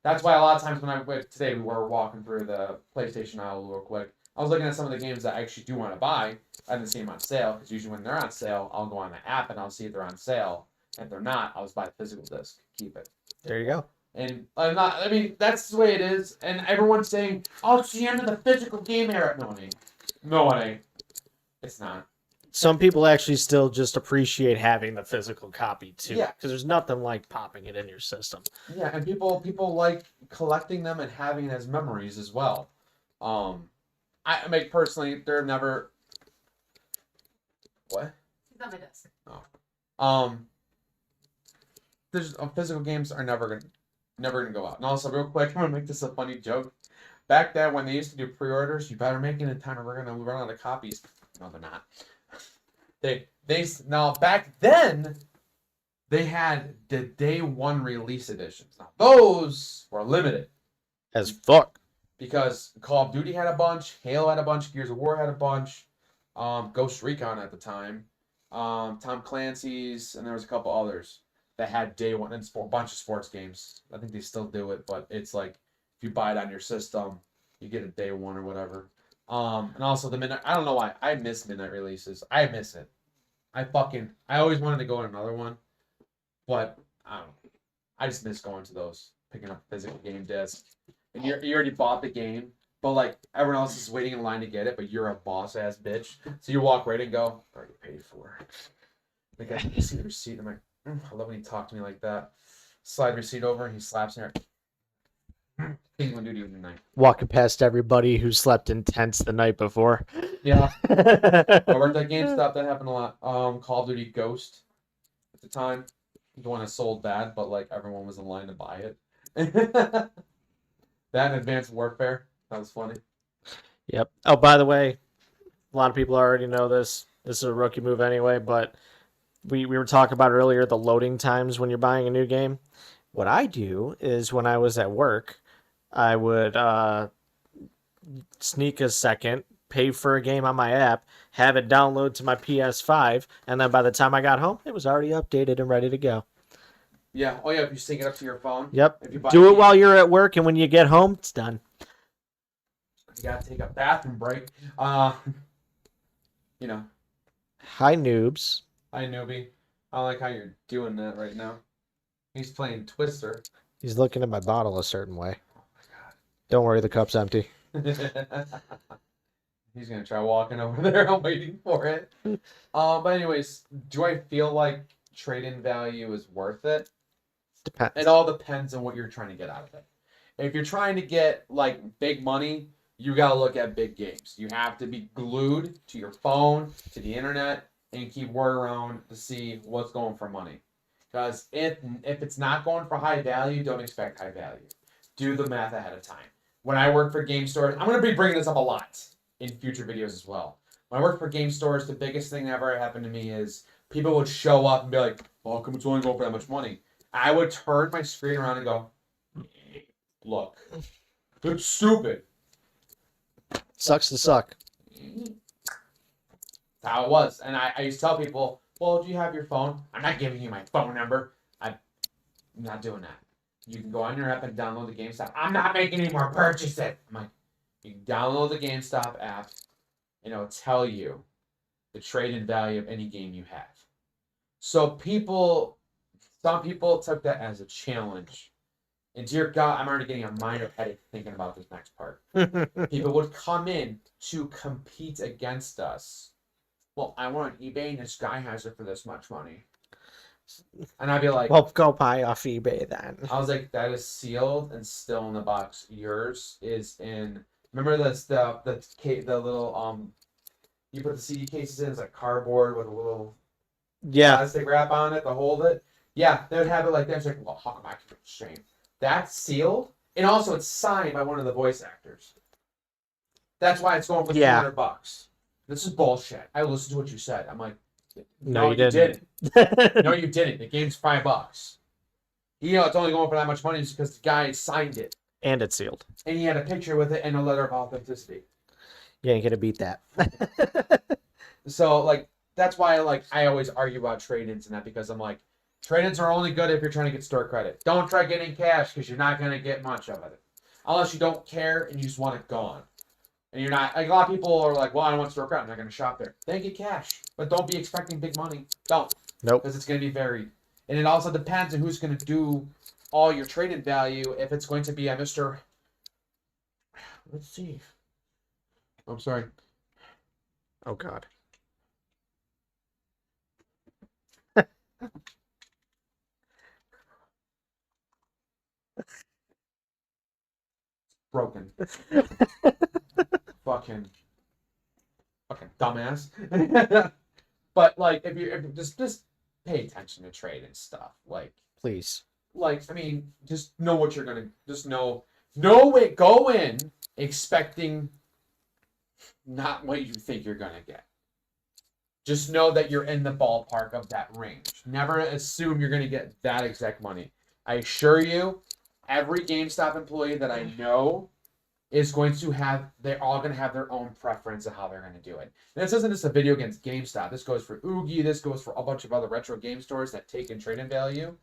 That's why a lot of times when today we were walking through the PlayStation aisle real quick, I was looking at some of the games that I actually do want to buy. I didn't see them on sale because usually when they're on sale, I'll go on the app and I'll see if they're on sale. And if they're not, I'll just buy a physical disc, keep it. There you go. And I mean, that's the way it is. And everyone's saying, oh, it's the end of the physical game era. No, it ain't. No, it ain't. It's not. Some people actually still just appreciate having the physical copy too. Yeah. Because there's nothing like popping it in your system. Yeah, and people like collecting them and having it as memories as well. I mean, personally, they're never. What? He's on my desk. There's physical games are never gonna go out. And also, real quick, I'm gonna make this a funny joke. Back then, when they used to do pre-orders, you better make it in time, or we're gonna run out of copies. No, they're not. Now back then, they had the day one release editions. Now those were limited As fuck. because Call of Duty had a bunch, Halo had a bunch, Gears of War had a bunch, Ghost Recon at the time, Tom Clancy's, and there was a couple others that had day one, and a bunch of sports games. I think they still do it, but it's like if you buy it on your system, you get a day one or whatever. And also the midnight. I don't know why I miss midnight releases. I miss it. I always wanted to go on another one, but I don't know. I just miss going to those, picking up a physical game disc, and you already bought the game, but like everyone else is waiting in line to get it, but you're a boss ass bitch, so you walk right in and go, already paid for. Like I see the receipt. I'm like, I love when he talked to me like that. Slide receipt over, and he slaps me. Penguin duty tonight. Walking past everybody who slept in tents the night before. Yeah. I worked at GameStop. That happened a lot. Call of Duty Ghost at the time. The one I sold bad, but like everyone was in line to buy it. That and Advanced Warfare. That was funny. Yep. Oh, by the way, a lot of people already know this. This is a rookie move anyway, but we were talking about earlier the loading times when you're buying a new game. What I do is when I was at work, I would sneak a second, pay for a game on my app, have it download to my PS5, and then by the time I got home, it was already updated and ready to go. Yeah. Oh yeah. If you sync it up to your phone. Yep. If you buy Do a it game, while you're at work, and when you get home, it's done. you gotta take a bathroom break. You know. Hi, noobs. Hi newbie. I don't like how you're doing that right now. He's playing Twister. He's looking at my bottle a certain way. Don't worry, the cup's empty. He's gonna try walking over there. I'm waiting for it. But anyways, do I feel like trade-in value is worth it? Depends. It all depends on what you're trying to get out of it. If you're trying to get like big money, you gotta look at big games. You have to be glued to your phone, to the internet, and keep word around to see what's going for money. Because if it's not going for high value, don't expect high value. Do the math ahead of time. When I worked for game stores, I'm gonna be bringing this up a lot in future videos as well. When I worked for game stores, the biggest thing that ever happened to me is people would show up and be like, "Oh, how come it's only going for that much money?" I would turn my screen around and go, "Look, it's stupid." Sucks to suck. That's how it was. And I used to tell people, "Well, do you have your phone?" I'm not giving you my phone number. I'm not doing that. You can go on your app and download the GameStop. I'm not making any more purchases. I'm like, you can download the GameStop app and it'll tell you the trade-in value of any game you have. So some people took that as a challenge. And dear God, I'm already getting a minor headache thinking about this next part. People would come in to compete against us. Well, I want on eBay and this guy has it for this much money. And I'd be like, Well, go buy off eBay then. I was like, that is sealed and still in the box. Yours is in. Remember the little you put the CD cases in. It's like cardboard with a little Yeah. plastic wrap on it to hold it. Yeah, they would have it like that. It's like, well, how come I can do the same? That's sealed, and also it's signed by one of the voice actors. That's why it's going for $300. This is bullshit. I listened to what you said. I'm like, no, you didn't. No, you didn't. The game's $5. You know, it's only going for that much money just because the guy signed it. And it's sealed. And he had a picture with it and a letter of authenticity. You ain't gonna beat that. So, like, that's why, like, I always argue about trade-ins and that because I'm like, trade-ins are only good if you're trying to get store credit. Don't try getting cash because you're not going to get much of it. Unless you don't care and you just want it gone. And you're not, like, a lot of people are like, well, I don't want store credit. I'm not going to shop there. Then get cash. But don't be expecting big money. Don't. Nope. Because it's going to be varied. And it also depends on who's going to do all your trade-in value. If it's going to be a Mr. Let's see. I'm sorry. Oh, God. Broken. fucking dumbass. But like, if you just pay attention to trade and stuff, like Please. I mean, just know what you're gonna. Just know it. Go in expecting not what you think you're gonna get. Just know that you're in the ballpark of that range. Never assume you're gonna get that exact money. I assure you, every GameStop employee that I know is going to have, they're all going to have their own preference of how they're going to do it. And this isn't just a video against GameStop. This goes for Oogie. This goes for a bunch of other retro game stores that take in trade-in value.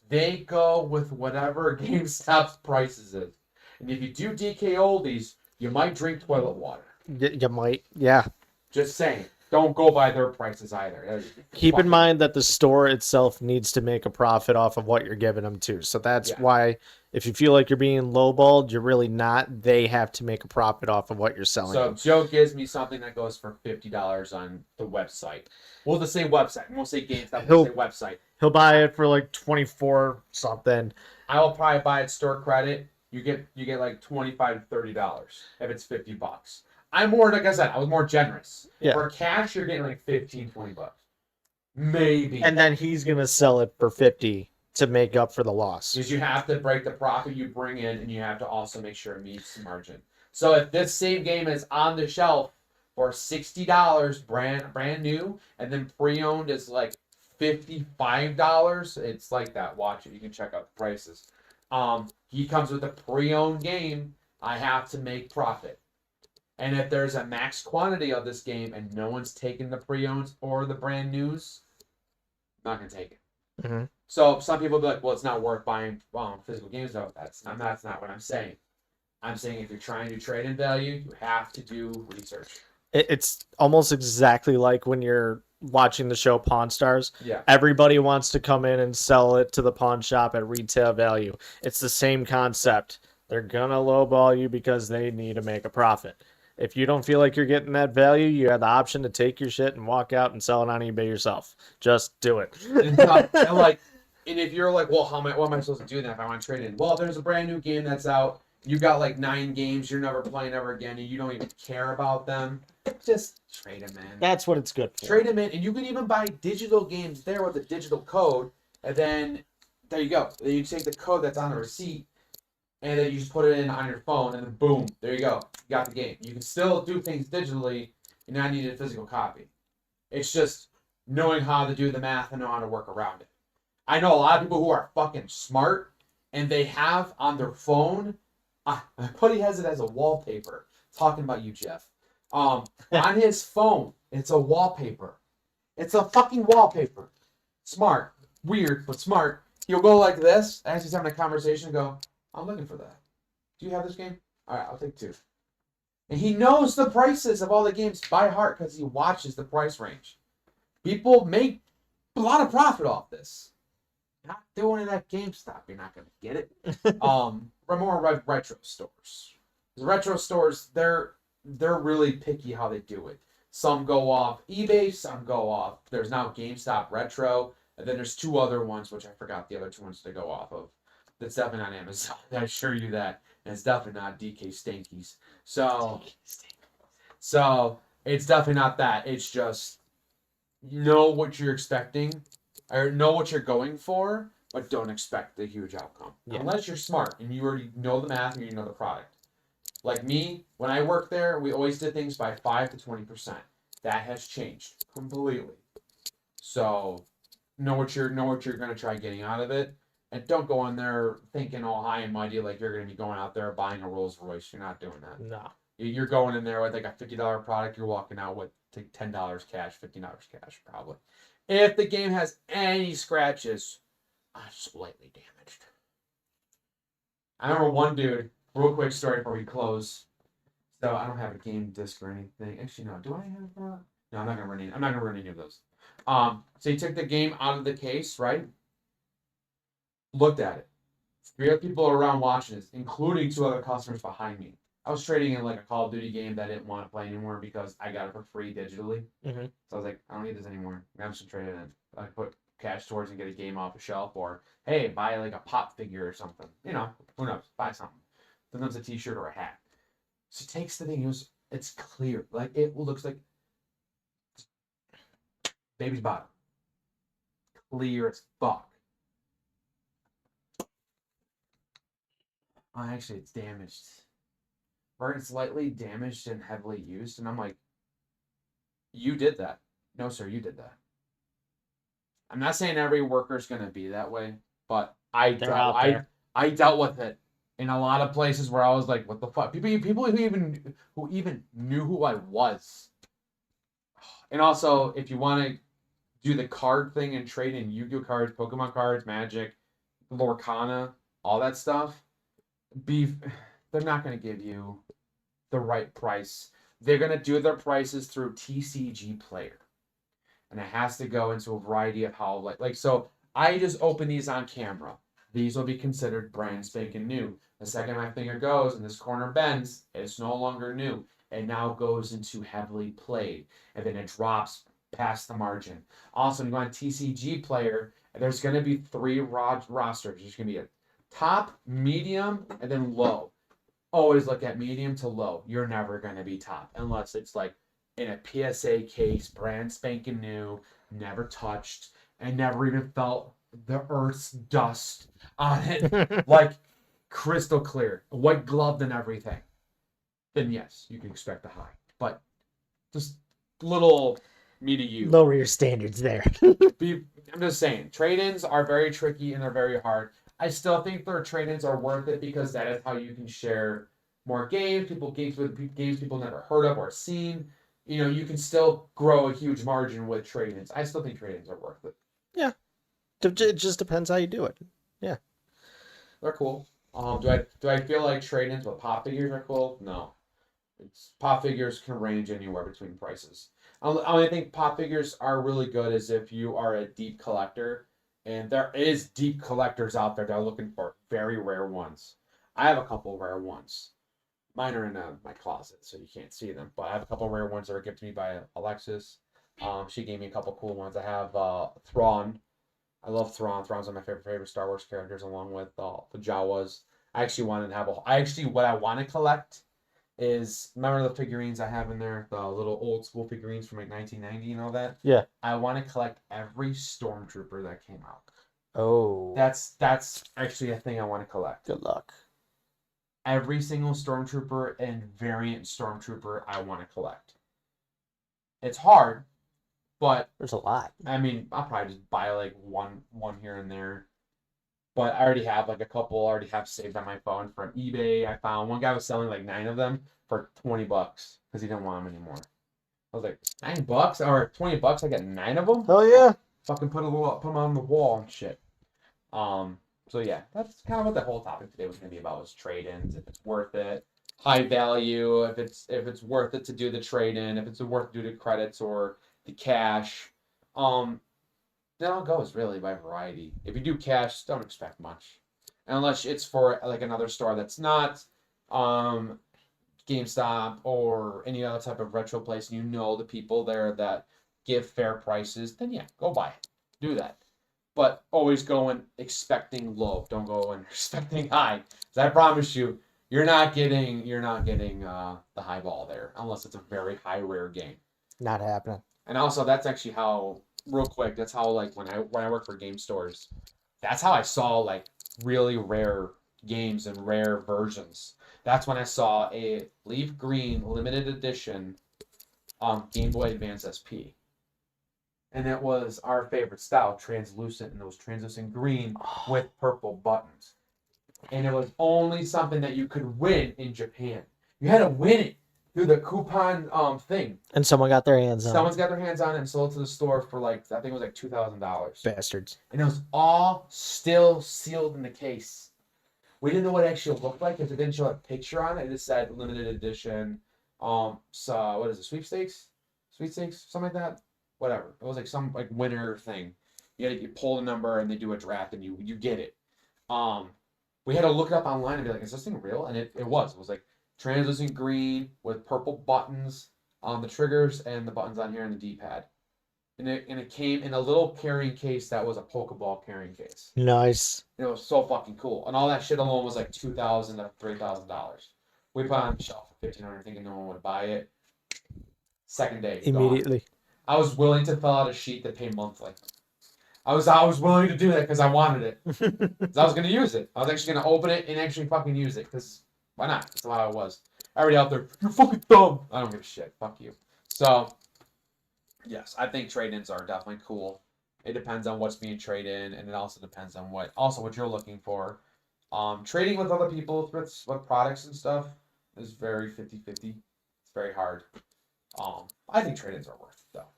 They go with whatever GameStop's prices is. And if you do DK oldies, you might drink toilet water. You might. Yeah. Just saying. Don't go by their prices either. Keep in mind that the store itself needs to make a profit off of what you're giving them too. So that's why if you feel like you're being lowballed, you're really not. They have to make a profit off of what you're selling. So if Joe gives me something that goes for $50 on the website. We'll just say website. We'll say GameStop. We'll say website. He'll buy it for like 24 something. I will probably buy it store credit you get like $25 to $30 if it's $50. I'm more, like I said, I was more generous. Yeah. For cash, you're getting like 15, $20. Maybe. And then he's gonna sell it for 50 to make up for the loss. Because you have to break the profit you bring in, and you have to also make sure it meets the margin. So if this same game is on the shelf for $60 brand new, and then pre-owned is like $55, it's like that. Watch it. You can check out the prices. He comes with a pre-owned game. I have to make profit. And if there's a max quantity of this game and no one's taking the pre-owns or the brand news, I'm not gonna take it. Mm-hmm. So some people be like, "Well, it's not worth buying physical games." No, that's not what I'm saying. I'm saying if you're trying to trade in value, you have to do research. It's almost exactly like when you're watching the show Pawn Stars. Yeah. Everybody wants to come in and sell it to the pawn shop at retail value. It's the same concept. They're gonna lowball you because they need to make a profit. If you don't feel like you're getting that value, you have the option to take your shit and walk out and sell it on eBay yourself. Just do it. And if you're like, well, what am I supposed to do then if I want to trade in? Well, there's a brand new game that's out. You got like 9 games you're never playing ever again, and you don't even care about them. Just trade them in. That's what it's good for. Trade them in, and you can even buy digital games there with a digital code, and then there you go. Then you take the code that's on the receipt, and then you just put it in on your phone, and then boom, there you go. You got the game. You can still do things digitally. You're not needing a physical copy. It's just knowing how to do the math and know how to work around it. I know a lot of people who are fucking smart, and they have on their phone. My buddy has it as a wallpaper. Talking about you, Jeff. On his phone, it's a wallpaper. It's a fucking wallpaper. Smart. Weird, but smart. He'll go like this, as he's having a conversation, and go, I'm looking for that. Do you have this game? All right, I'll take 2. And he knows the prices of all the games by heart because he watches the price range. People make a lot of profit off this. Not doing it at GameStop. You're not going to get it. More retro stores. The retro stores, they're really picky how they do it. Some go off eBay, some go off. There's now GameStop Retro, and then there's 2 other ones, which I forgot the other 2 ones to go off of. That's definitely not Amazon. I assure you that. And it's definitely not DK Stankies. So it's definitely not that. It's just know what you're expecting, or know what you're going for, but don't expect the huge outcome. Yeah. Unless you're smart and you already know the math and you know the product. Like me, when I worked there, we always did things by 5 to 20%. That has changed completely. So know what you're gonna try getting out of it. And don't go in there thinking all high and mighty like you're going to be going out there buying a Rolls Royce. You're not doing that. No. You're going in there with like a $50 product. You're walking out with $10 cash, $15 cash probably. If the game has any scratches, slightly damaged. I remember one dude, real quick story before we close. So I don't have a game disc or anything. Actually, no. Do I have that? No, I'm not going to run any of those. So he took the game out of the case, right? Looked at it. 3 other people around watching this, including 2 other customers behind me. I was trading in like a Call of Duty game that I didn't want to play anymore because I got it for free digitally. Mm-hmm. So I was like, I don't need this anymore. I'm just gonna trade it in. I put cash towards and get a game off a shelf, or hey, buy like a pop figure or something. You know, who knows? Buy something. Sometimes a T-shirt or a hat. So he takes the thing. It's clear. Like it looks like baby's bottom. Clear as fuck. Oh, actually, it's damaged. Or it's slightly damaged and heavily used. And I'm like, you did that. No, sir, you did that. I'm not saying every worker's going to be that way, but I dealt with it in a lot of places where I was like, what the fuck? People who even knew who I was. And also, if you want to do the card thing and trade in Yu-Gi-Oh cards, Pokemon cards, Magic, Lorcana, all that stuff, they're not going to give you the right price. They're going to do their prices through TCG Player. And it has to go into a variety of how, like so I just open these on camera. These will be considered brand spanking new. The second my finger goes and this corner bends, it's no longer new. It now goes into heavily played. And then it drops past the margin. Also, when you go on TCG Player, there's going to be 3 rosters. There's going to be top, medium, and then low. Always look at medium to low. You're never going to be top unless it's like in a PSA case, brand spanking new, never touched, and never even felt the Earth's dust on it, like crystal clear, white gloved and everything. Then yes, you can expect a high. But just little me to you. Lower your standards there. I'm just saying, trade-ins are very tricky and they're very hard. I still think their trade-ins are worth it because that is how you can share more games. Games people never heard of or seen. You know, you can still grow a huge margin with trade-ins. I still think trade-ins are worth it. Yeah, it just depends how you do it. Yeah, They're cool. Do I feel like trade-ins with pop figures are cool? No. Pop figures can range anywhere between prices. I only think pop figures are really good is if you are a deep collector, and there is deep collectors out there that are looking for very rare ones. I have a couple rare ones. Mine are in my closet, so you can't see them. But I have a couple rare ones that were gifted to me by Alexis. She gave me a couple cool ones. I have Thrawn. I love Thrawn. Thrawn's one of my favorite Star Wars characters, along with the Jawas. I actually wanted to have what I want to collect is, remember the figurines I have in there, the little old school figurines from like 1990 and all that? Yeah. I want to collect every Stormtrooper that came out. Oh. That's actually a thing I want to collect. Good luck. Every single Stormtrooper and variant Stormtrooper I want to collect. It's hard, but There's a lot. I mean, I'll probably just buy like one here and there. But I already have like a couple already have saved on my phone from eBay. I found one guy was selling like 9 of them for $20 because he didn't want them anymore. I was like, $9 or $20? I got 9 of them. Hell yeah. Fucking put them on the wall and shit. So yeah, that's kind of what the whole topic today was gonna be about, was trade-ins. If it's worth it, high value. If it's worth it to do the trade-in. If it's worth to do the credits or the cash. That all goes really by variety. If you do cash, don't expect much, unless it's for like another store that's not GameStop or any other type of retro place, and you know the people there that give fair prices. Then yeah, go buy it. Do that, but always go in expecting low. Don't go in expecting high. 'Cause I promise you, you're not getting the high ball there unless it's a very high rare game. Not happening. And also, that's actually how, real quick, that's how, like, when I work for game stores, that's how I saw, like, really rare games and rare versions. That's when I saw a Leaf Green limited edition Game Boy Advance SP. And it was our favorite style, translucent, and it was translucent green with purple buttons. And it was only something that you could win in Japan. You had to win it through the coupon thing. And someone got their hands on Someone's got their hands on it and sold it to the store for like, I think it was like $2,000. Bastards. And it was all still sealed in the case. We didn't know what it actually looked like because it didn't show a picture on it. It just said limited edition. So what is it? Sweepstakes, something like that. Whatever. It was like some like winner thing. You pull the number and they do a draft and you get it. We had to look it up online and be like, is this thing real? And it was. It was like translucent green with purple buttons on the triggers and the buttons on here on the D-pad. And it came in a little carrying case that was a Pokeball carrying case. Nice. And it was so fucking cool. And all that shit alone was like $2,000 to $3,000. We put it on the shelf for $1,500 thinking no one would buy it. Second day, Immediately. gone. I was willing to fill out a sheet to pay monthly. I was willing to do that because I wanted it. 'Cause I was going to use it. I was actually going to open it and actually fucking use it because why not? That's how I was. Everybody out there, you're fucking dumb. I don't give a shit. Fuck you. So, yes, I think trade-ins are definitely cool. It depends on what's being traded, and it also depends on what you're looking for. Trading with other people with products and stuff is very 50-50. It's very hard. I think trade-ins are worth it, though.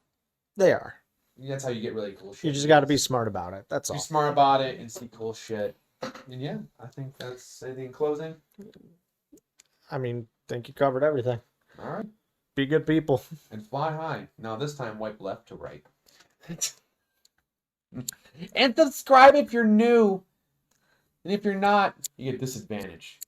They are. That's how you get really cool shit. You just got to be smart about it. That's all. Be smart about it and see cool shit. And yeah, I think that's anything in closing. I mean, think you covered everything. All right. Be good people. And fly high. Now this time wipe left to right. And subscribe if you're new. And if you're not, you get disadvantage.